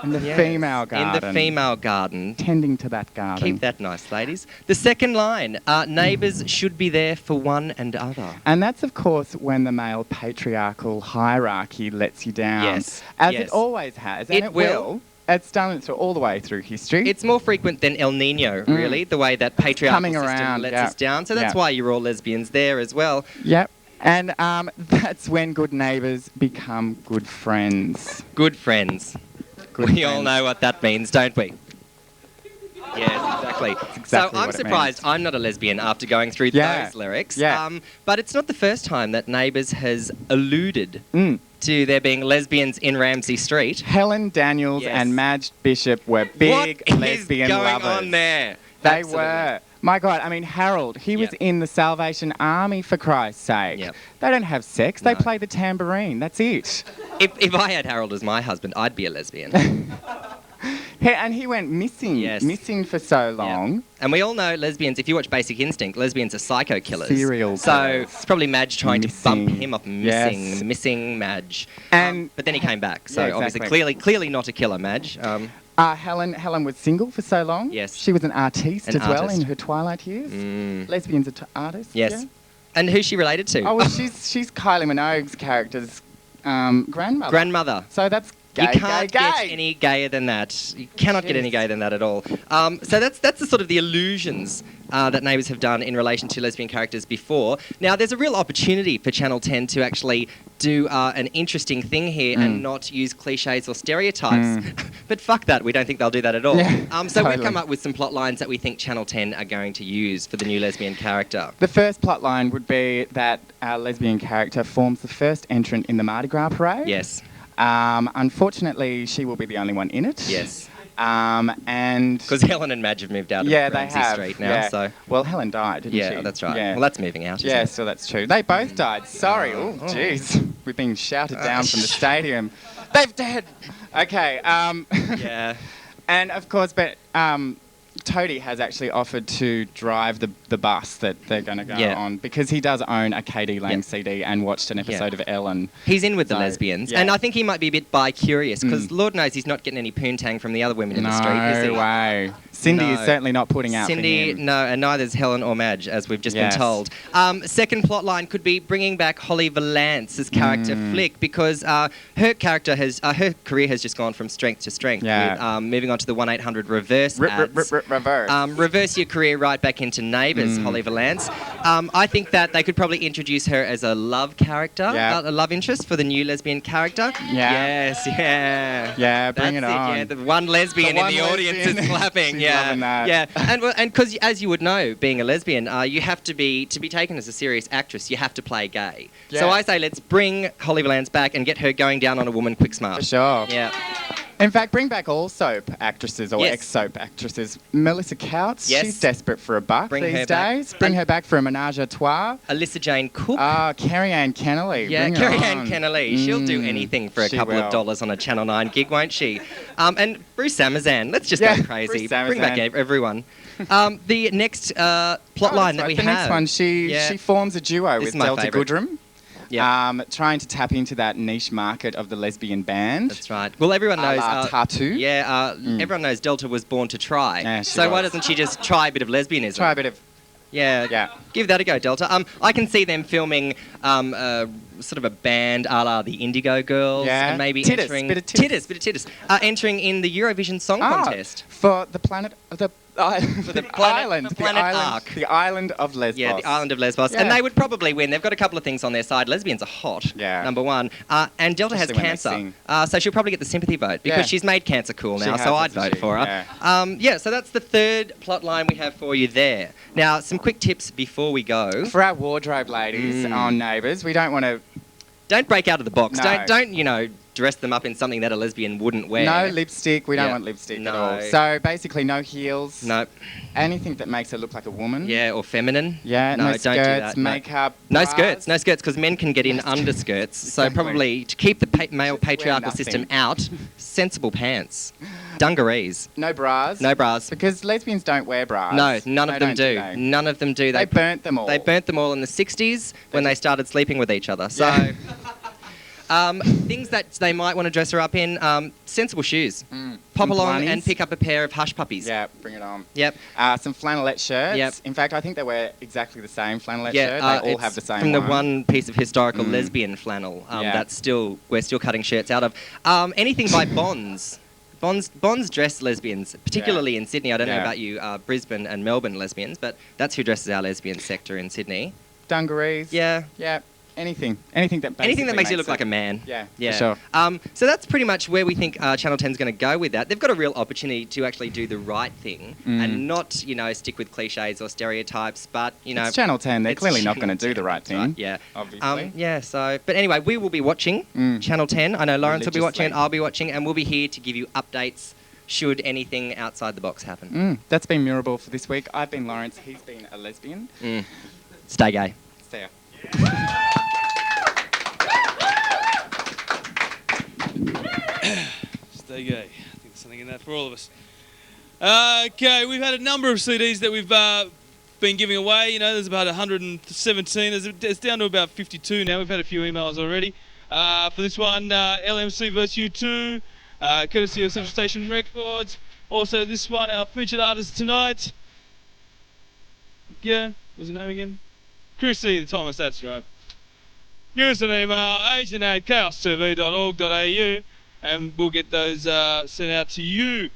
In the female garden. In the female garden. Tending to that garden. Keep that nice, ladies. The second line, neighbours should be there for one another. And that's, of course, when the male patriarchal hierarchy lets you down. Yes. As it always has. And it will. It's done all the way through history. It's more frequent than El Nino, really, the way that patriarchal system lets us down. So that's why you're all lesbians there as well. Yep. And that's when good neighbours become good friends. Good friends. We all know what that means, don't we? Yes, exactly. So I'm surprised I'm not a lesbian after going through those lyrics. But it's not the first time that Neighbours has alluded to there being lesbians in Ramsay Street. Helen Daniels and Madge Bishop were big lesbian lovers. What is going on there? They were. My God, I mean, Harold, he was in the Salvation Army, for Christ's sake. They don't have sex. They play the tambourine. That's it. If I had Harold as my husband, I'd be a lesbian. And he went missing for so long. And we all know lesbians, if you watch Basic Instinct, lesbians are psycho killers. Serial killers. So it's probably Madge trying to bump him off, missing Madge. But then he came back, so obviously clearly not a killer, Madge. Helen was single for so long. Yes. She was an artiste as well in her twilight years. Lesbians are artists. Yes. And who's she related to? Oh, well, she's Kylie Minogue's character's grandmother. Grandmother. So that's You can't get any gayer than that. You cannot get any gayer than that at all. So that's the sort of the illusions that Neighbours have done in relation to lesbian characters before. Now, there's a real opportunity for Channel 10 to actually do an interesting thing here and not use cliches or stereotypes. But fuck that, we don't think they'll do that at all. So we've come up with some plot lines that we think Channel 10 are going to use for the new lesbian character. The first plot line would be that our lesbian character forms the first entrant in the Mardi Gras parade. Yes. Unfortunately, she will be the only one in it. Yes. And because Helen and Madge have moved out of Ramsey Street now, so well, Helen died, didn't she? Yeah, that's right. Yeah. Well, that's moving out. Isn't it? So that's true. They both died. Sorry. Oh, jeez, we've been shouted down from the stadium. They've dead. Okay. Yeah. And of course, but Toadie has actually offered to drive the bus that they're going to go on because he does own a KD Lang CD and watched an episode of Ellen. He's in with the lesbians, and I think he might be a bit bi-curious because Lord knows he's not getting any poontang from the other women in the street, is he? No way. Cindy is certainly not putting out Cindy, for him. No, and neither is Helen or Madge, as we've just been told. Second plot line could be bringing back Holly Valance's character Flick because her character has her career has just gone from strength to strength. With, moving on to the 1-800 reverse ads. Reverse your career right back into Neighbours, Holly Valance. I think that they could probably introduce her as a love character, a love interest for the new lesbian character. Yes, Yeah, bring it on. Yeah, the one lesbian in the audience is clapping. Loving that. Yeah, and because as you would know, being a lesbian, you have to be taken as a serious actress. You have to play gay. Yeah. So I say let's bring Holly Valance back and get her going down on a woman quick smart. For sure. Yeah. In fact, bring back all soap actresses or ex-soap actresses. Melissa Couts, she's desperate for a buck these days. Bring her back for a menage a trois. Alyssa Jane Cook. Carrie-Anne Kennelly. Yeah, Carrie-Anne Kennelly. She'll do anything for a couple of dollars on a Channel 9 gig, won't she? And Bruce Samazan. Let's just go crazy. Bring back everyone. The next plot line that we have. The next one, she forms a duo with Delta Goodrem. Trying to tap into that niche market of the lesbian band. That's right. Well, everyone knows Tattoo. Yeah, everyone knows Delta was born to try. Yeah, so why doesn't she just try a bit of lesbianism? Try a bit of. Yeah. Give that a go, Delta. I can see them filming sort of a band a la the Indigo Girls, and maybe entering bit of titties. Entering in the Eurovision Song Contest for the planet the planet Ark. The island of Lesbos. Yeah, the island of Lesbos. Yeah. And they would probably win. They've got a couple of things on their side. Lesbians are hot, number one. And Delta has cancer. So she'll probably get the sympathy vote because she's made cancer cool now, so I'd vote for her. So that's the third plot line we have for you there. Now, some quick tips before we go. For our wardrobe ladies on Neighbours, we don't want to... Don't break out of the box. No. Don't dress them up in something that a lesbian wouldn't wear. No lipstick. We don't want lipstick at all. So basically no heels. No. Anything that makes her look like a woman. Yeah, or feminine. Yeah, no skirts, don't do that. makeup. No skirts, because men can get in underskirts. So probably to keep the male patriarchal system out, sensible pants. Dungarees. No bras. No bras. Because lesbians don't wear bras. No, none of them do. None of them do. They burnt them all. They burnt them all in the 60s when they started sleeping with each other. So... things that they might want to dress her up in, sensible shoes. Pop along and pick up a pair of Hush Puppies. Yeah, bring it on. Yep. Some flannelette shirts. Yep. In fact, I think they wear exactly the same flannelette shirt. They all have the same from the one piece of historical lesbian flannel we're still cutting shirts out of. Anything by Bonds. Bonds dress lesbians, particularly in Sydney. I don't know about you, Brisbane and Melbourne lesbians, but that's who dresses our lesbian sector in Sydney. Dungarees. Yeah. Yeah. Anything that makes you look like a man. Yeah, for sure. So that's pretty much where we think Channel 10 is going to go with that. They've got a real opportunity to actually do the right thing and not, stick with cliches or stereotypes. But it's Channel 10. They're clearly not going to do the right thing. Right, yeah, obviously. So, but anyway, we will be watching Channel 10. I know Lawrence will be watching, and I'll be watching, and we'll be here to give you updates should anything outside the box happen. That's been Mirrorball for this week. I've been Lawrence. He's been a lesbian. Stay gay. Stay up. Stay gay. I think there's something in that for all of us. Okay, we've had a number of CDs that we've been giving away. There's about 117. It's down to about 52 now. We've had a few emails already. For this one, LMC vs. U2, courtesy of Central Station Records. Also this one, our featured artist tonight. Yeah, what's his name again? Chrissy, the Thomas, that's right. Give us an email, agent@chaostv.org.au. and we'll get those sent out to you.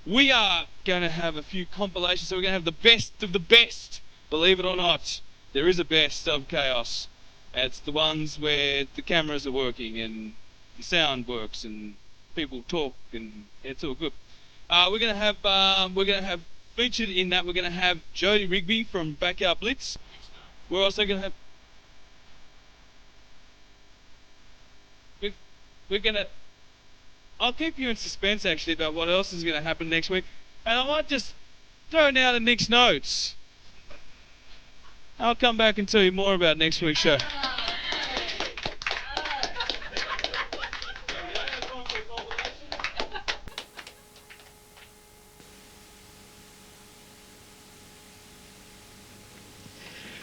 We are going to have a few compilations, so we're going to have the best of the best. Believe it or not, there is a best of Chaos. It's the ones where the cameras are working and the sound works and people talk and it's all good. We're going to have featured in that. We're going to have Jody Rigby from Backyard Blitz. We're also going to have. We're going to. I'll keep you in suspense actually about what else is going to happen next week, and I might just throw down to Nick's notes. I'll come back and tell you more about next week's show.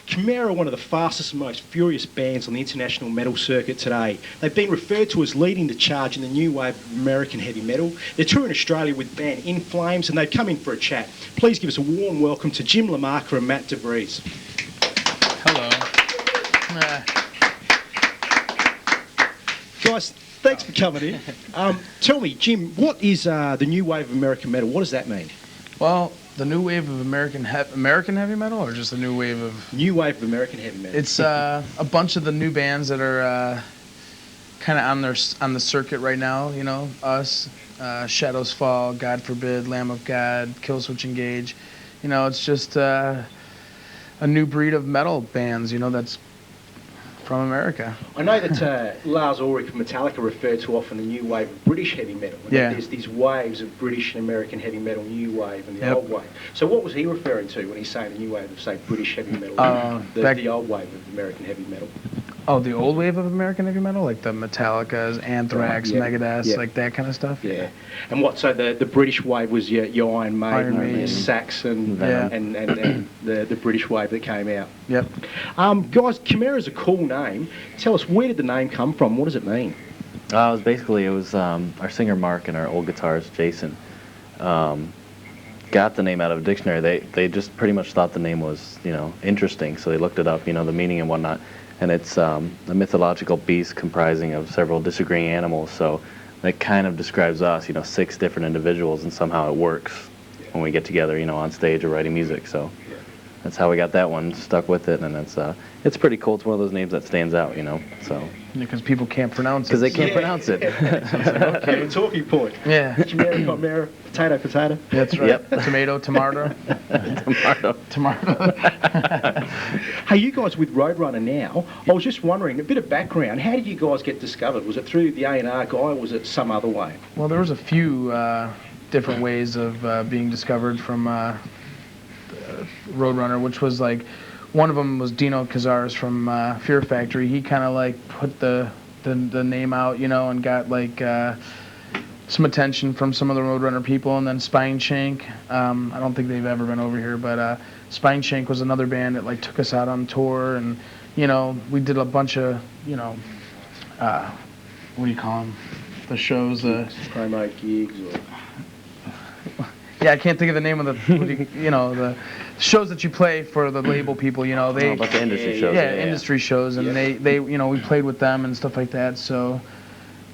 Chimera are one of the fastest and most furious bands on the international metal circuit today. They've been referred to as leading the charge in the new wave of American heavy metal. They're touring Australia with band In Flames, and they've come in for a chat. Please give us a warm welcome to Jim LaMarca and Matt DeVries. Hello. Guys, thanks for coming in. Tell me, Jim, what is the new wave of American metal? What does that mean? Well, the new wave of American heavy metal, or just the new wave of... New wave of American heavy metal. It's a bunch of the new bands that are kind of on the circuit right now, you know, us, Shadows Fall, God Forbid, Lamb of God, Killswitch Engage. You know, it's just a new breed of metal bands, you know, that's from America. I know that Lars Ulrich from Metallica referred to often the new wave of British heavy metal. And Yeah. There's these waves of British and American heavy metal, new wave and the old wave. So what was he referring to when he's saying the new wave of, say, British heavy metal, the old wave of American heavy metal? Oh, the old wave of American heavy metal, like the Metallicas, Anthrax, Yeah. Megadeth, Yeah. like that kind of stuff. Yeah. And what? So the British wave was your Iron Maiden, Iron Maiden. Saxon, Yeah. and the British wave that came out. Yep. Guys, Chimera's a cool name. Tell us, where did the name come from? What does it mean? It was our singer Mark and our old guitarist Jason got the name out of a dictionary. They just pretty much thought the name was, you know, interesting, so they looked it up, you know, the meaning and whatnot. And it's a mythological beast comprising of several disagreeing animals, so that kind of describes us, you know, 6 different individuals, and somehow it works when we get together, you know, on stage or writing music. So that's how we got that one, stuck with it, and it's pretty cool. It's one of those names that stands out, you know. So because people can't pronounce it. Because they can't pronounce it. Okay, a talking point. Yeah. Chimera, Chimera, potato, potato. That's right. Yep. Tomato, tomato. Tomato. Hey, you guys with Roadrunner now, I was just wondering, a bit of background, how did you guys get discovered? Was it through the A&R guy, or was it some other way? Well, there was a few different ways of being discovered from Roadrunner, which was like, one of them was Dino Cazares from Fear Factory. He kind of like put the name out, you know, and got like some attention from some of the Roadrunner people. And then Spineshank, I don't think they've ever been over here, but Spineshank was another band that like took us out on tour, and you know, we did a bunch of, you know, what do you call them? The shows, promo gigs, or yeah, I can't think of the name of the, you know, the shows that you play for the label people. You know, they about the industry shows. Yeah, industry shows, and they, you know, we played with them and stuff like that. So,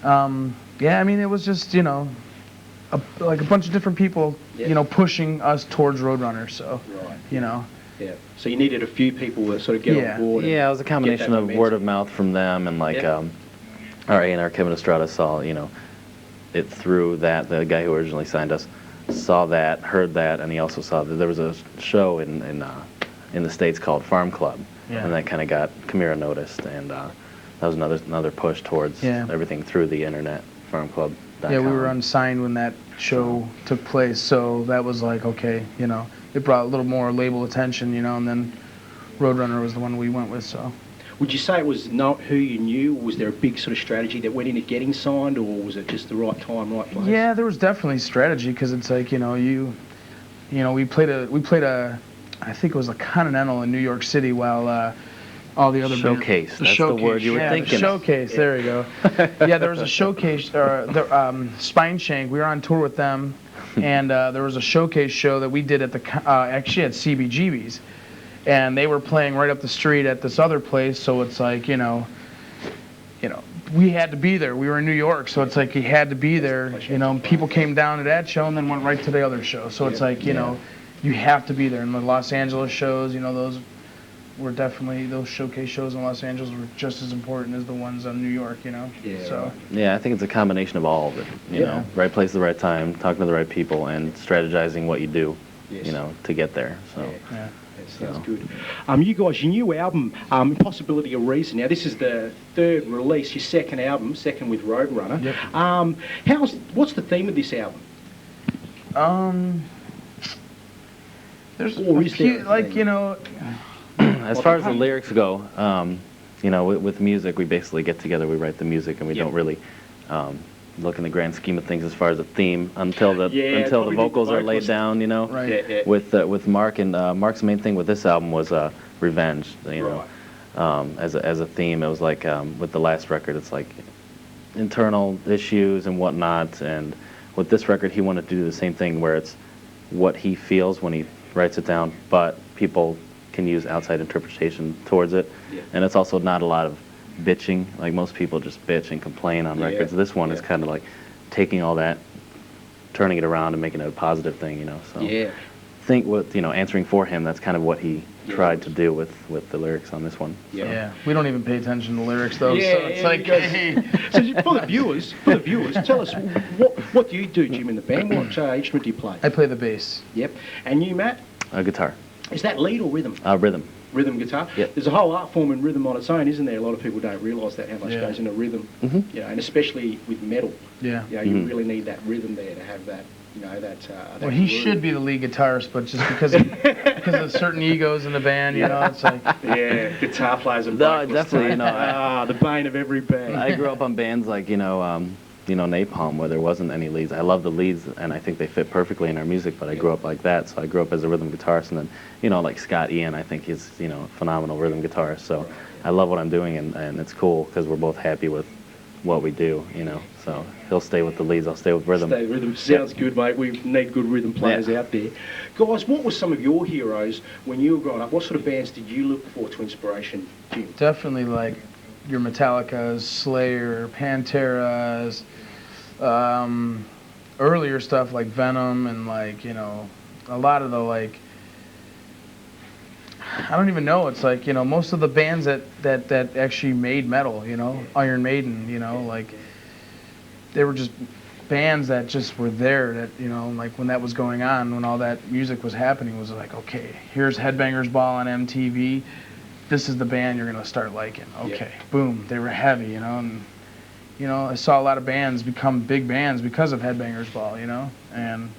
yeah, I mean, it was just, you know, like a bunch of different people, you know, pushing us towards Roadrunner. So, you know. Yeah. So you needed a few people that sort of get on board. Yeah, it was a combination of word of mouth from them, and like our A&R Kevin Estrada saw, you know, it through that. The guy who originally signed us saw that, heard that, and he also saw that there was a show in the States called Farm Club, and that kind of got Chimera noticed, and that was another push towards everything through the internet, farmclub.com. Yeah, we were unsigned when that show took place, so that was like, okay, you know, it brought a little more label attention, you know, and then Roadrunner was the one we went with, so. Would you say it was not who you knew, or was there a big sort of strategy that went into getting signed, or was it just the right time, right place? Yeah, there was definitely strategy, because it's like, you know, we played a, I think it was a Continental in New York City, while all the other showcase. That's the word you were thinking. Showcase. There you go. Yeah, there was a showcase. Spineshank. We were on tour with them, and there was a showcase show that we did at actually at CBGB's, and they were playing right up the street at this other place. So it's like, you know, we had to be there. We were in New York, so it's like you had to be there. You know, people came down to that show and then went right to the other show. So it's like, you know, you have to be there. And the Los Angeles shows, you know, those were definitely, those showcase shows in Los Angeles were just as important as the ones on New York, you know. Yeah. So. Yeah, I think it's a combination of all of it. You know, right place at the right time, talking to the right people, and strategizing what you do. Yes. You know, to get there. So. Yeah. That sounds good. You guys, your new album, Impossibility of Reason. Now, this is the third release, your second album, second with Roadrunner. Yep. What's the theme of this album? There's or is there like, you know. As far as the lyrics go, you know, with music, we basically get together, we write the music, and we don't really look in the grand scheme of things as far as a theme until the vocals are laid down, you know. Right. With Mark, and Mark's main thing with this album was revenge, you know. As a theme, it was like with the last record, it's like internal issues and whatnot, and with this record, he wanted to do the same thing, where it's what he feels when he writes it down, but people can use outside interpretation towards it, and it's also not a lot of bitching. Like most people just bitch and complain on records. This one is kind of like taking all that, turning it around and making it a positive thing, you know. So think with, you know, answering for him, that's kind of what he tried to do with the lyrics on this one. Yeah, we don't even pay attention to lyrics though. Yeah, so it's like, so for the viewers, tell us what do you do, Jim, in the band? What instrument do you play? I play the bass. Yep. And you, Matt? Guitar. Is that lead or rhythm? Rhythm. Rhythm guitar. Yep. There's a whole art form in rhythm on its own, isn't there? A lot of people don't realise that, how much goes into rhythm. You know, and especially with metal. Yeah. You know, you really need that rhythm there to have that. You know, that. Well, he should be the lead guitarist, but just because of certain egos in the band, you know, it's like. Yeah, guitar players are. No, definitely, you know. The bane of every band. I grew up on bands like, you know, Napalm, where there wasn't any leads. I love the leads, and I think they fit perfectly in our music, but I grew up like that, so I grew up as a rhythm guitarist, and then, you know, like Scott Ian, I think he's, you know, a phenomenal rhythm guitarist, so I love what I'm doing, and it's cool, because we're both happy with what we do, you know, so he'll stay with the leads, I'll stay with rhythm. Stay with rhythm. Sounds good, mate. We need good rhythm players out there. Guys, what were some of your heroes when you were growing up? What sort of bands did you look for to inspiration, Jim? Definitely like your Metallicas, Slayer, Panteras, earlier stuff like Venom, and like, you know, a lot of the like, I don't even know, it's like, you know, most of the bands that actually made metal, you know, Iron Maiden, you know, like they were just bands that just were there, that, you know, like when that was going on, when all that music was happening, was like, okay, here's Headbangers Ball on MTV, this is the band you're gonna start liking. Okay, boom, they were heavy, you know, and you know, I saw a lot of bands become big bands because of Headbangers Ball, you know, and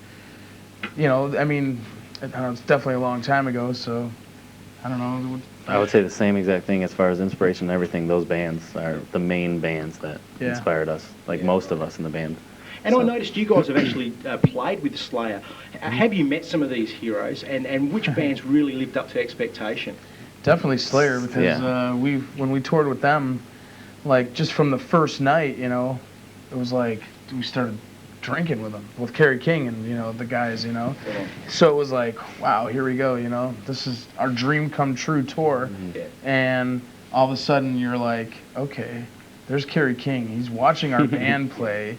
you know, I mean, I don't know, it's definitely a long time ago, so I don't know. I would say the same exact thing as far as inspiration and everything. Those bands are the main bands that inspired us, like most of us in the band. And I noticed you guys have actually played with Slayer. Have you met some of these heroes, and which bands really lived up to expectation? Definitely Slayer, because when we toured with them, like just from the first night, you know, it was like we started drinking with them, with Kerry King and, you know, the guys, you know. So it was like, wow, here we go, you know. This is our dream come true tour. And all of a sudden you're like, okay, there's Kerry King. He's watching our band play.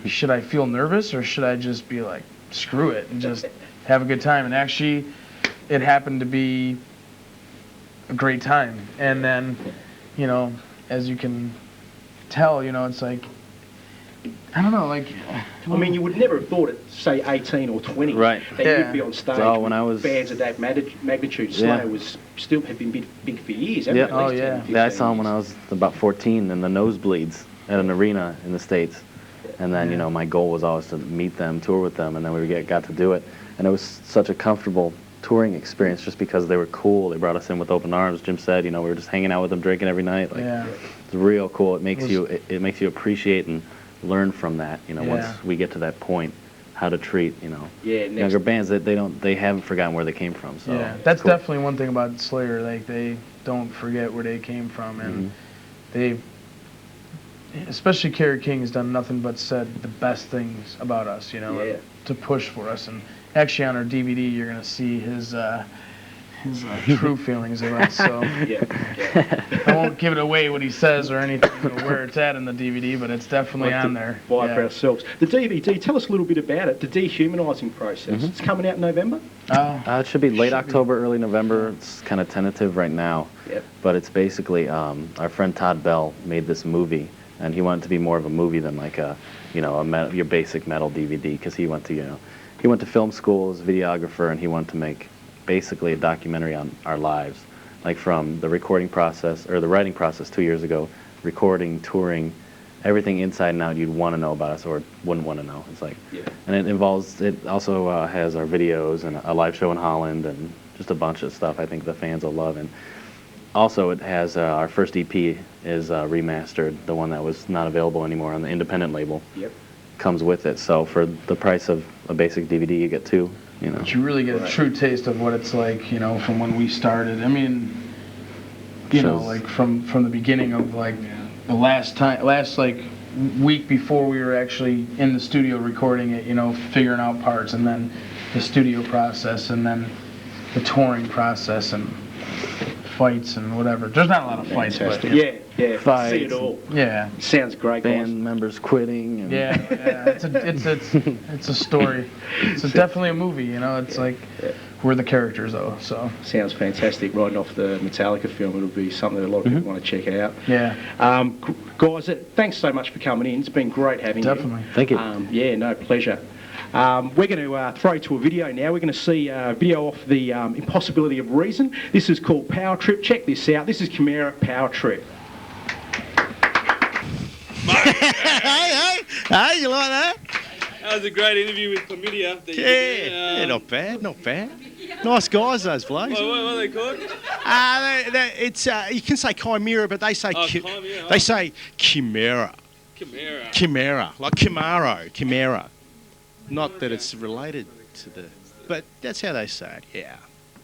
Should I feel nervous, or should I just be like, screw it, and just have a good time? And actually, it happened to be a great time. And then, you know, as you can tell, you know, it's like, I don't know, like. I mean, you would never have thought at, say, 18 or 20, right, that you'd be on stage with bands of that magnitude. Slayer was still have been big for years. Yeah, I saw them when I was about 14 in the Nosebleeds at an arena in the States. And then, you know, my goal was always to meet them, tour with them, and then we got to do it. And it was such a comfortable touring experience just because they were cool. They brought us in with open arms. Jim said, you know, we were just hanging out with them, drinking every night. Like, it's real cool. It makes you appreciate and learn from that, you know, once we get to that point, how to treat, you know, younger bands that they haven't forgotten where they came from. So that's cool. Definitely one thing about Slayer, like they don't forget where they came from, and especially Kerry King has done nothing but said the best things about us, you know, to push for us. And actually on our DVD you're gonna see his true feelings of us. So I won't give it away what he says or anything, where it's at in the DVD, but it's definitely on there. Buy it for ourselves. The DVD, tell us a little bit about it, the dehumanising process. It's coming out in November? It should be late October, early November. It's kind of tentative right now. But it's basically, our friend Todd Bell made this movie, and he wanted it to be more of a movie than like your basic metal DVD, because he went to film school as a videographer, and he wanted to make basically a documentary on our lives, like from the recording process or the writing process 2 years ago, recording, touring, everything inside and out you'd want to know about us or wouldn't want to know. It's like, and it also has our videos and a live show in Holland and just a bunch of stuff I think the fans will love. And also it has our first EP is remastered, the one that was not available anymore on the independent label. Comes with it. So for the price of a basic DVD, you get two. But you really get a true taste of what it's like, from when we started. I mean, like from the beginning of like the last like week before we were actually in the studio recording it, figuring out parts, and then the studio process, and then the touring process, and fights and whatever. There's not a lot of fights, but fights, see it all. Yeah, sounds great. Band members quitting. And It's a story. It's definitely a movie. It's like we're the characters though. So sounds fantastic. Riding off the Metallica film, it'll be something that a lot of people want to check out. Yeah. Guys, thanks so much for coming in. It's been great having you. Definitely. Thank you. No pleasure. We're going to throw to a video now. We're going to see a video off the Impossibility of Reason. This is called Power Trip. Check this out. This is Chimera Power Trip. Hey, you like that? That was a great interview with Chlamydia. Yeah, not bad. Nice guys, those blokes. What are they called? It's you can say chimera, but they say chimera. They say chimera. Chimera, like Camaro, chimera. Not that it's related to but that's how they say it. Yeah.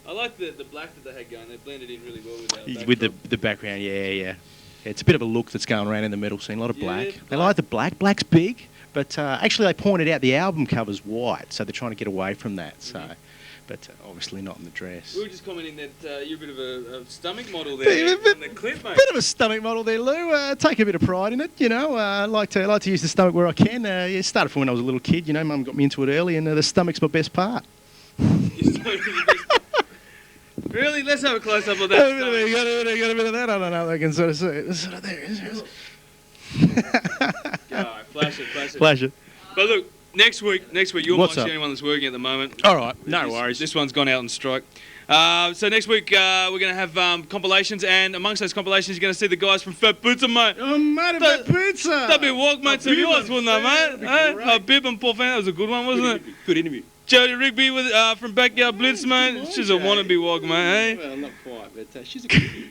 I like the black that they had going. They blended in really well with the background. Yeah. It's a bit of a look that's going around in the metal scene. A lot of black. They like the black. Black's big, but actually they pointed out the album cover's white, so they're trying to get away from that. So, but obviously not in the dress. We were just commenting that you're a bit of a stomach model there in the clip, mate. Bit of a stomach model there, Lou. Take a bit of pride in it, I like to use the stomach where I can. It started from when I was a little kid. Mum got me into it early, and the stomach's my best part. Really? Let's have a close up of that. You got a bit of that. I don't know if I can sort of see it. It's sort of there. Alright, flash it. Flash it. But look, next week, you're the only one that's working at the moment. All right, no worries. This one's gone out on strike. So next week we're going to have compilations, and amongst those compilations you're going to see the guys from Fat Pizza, mate. Oh, mate, Fat Pizza. That'd be walkmates of yours, wouldn't they, mate? Bib and Paul Fan, that was a good one, wasn't it? Good interview. Jodie Rigby from Backyard Blitz, mate. She's a wannabe walk, mate, Well, not quite, but she's a good interview.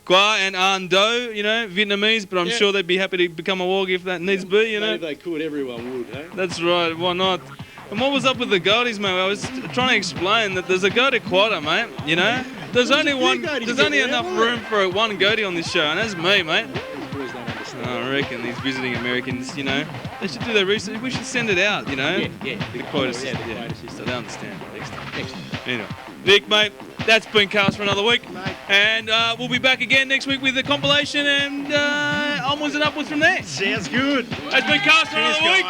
Kwa and An Do, Vietnamese, but I'm sure they'd be happy to become a walk if that needs be, If they could, everyone would, eh? That's right, why not? And what was up with the Goaties, mate? I was trying to explain that there's a goatee quota, mate, There's only enough room for one goatee on this show, and that's me, mate. I reckon these visiting Americans, they should do their research. We should send it out, The quota system, so they understand next time. Anyway, Nick, mate, that's been cast for another week. And we'll be back again next week with the compilation and onwards and upwards from there. Sounds good. That's been cast for another week.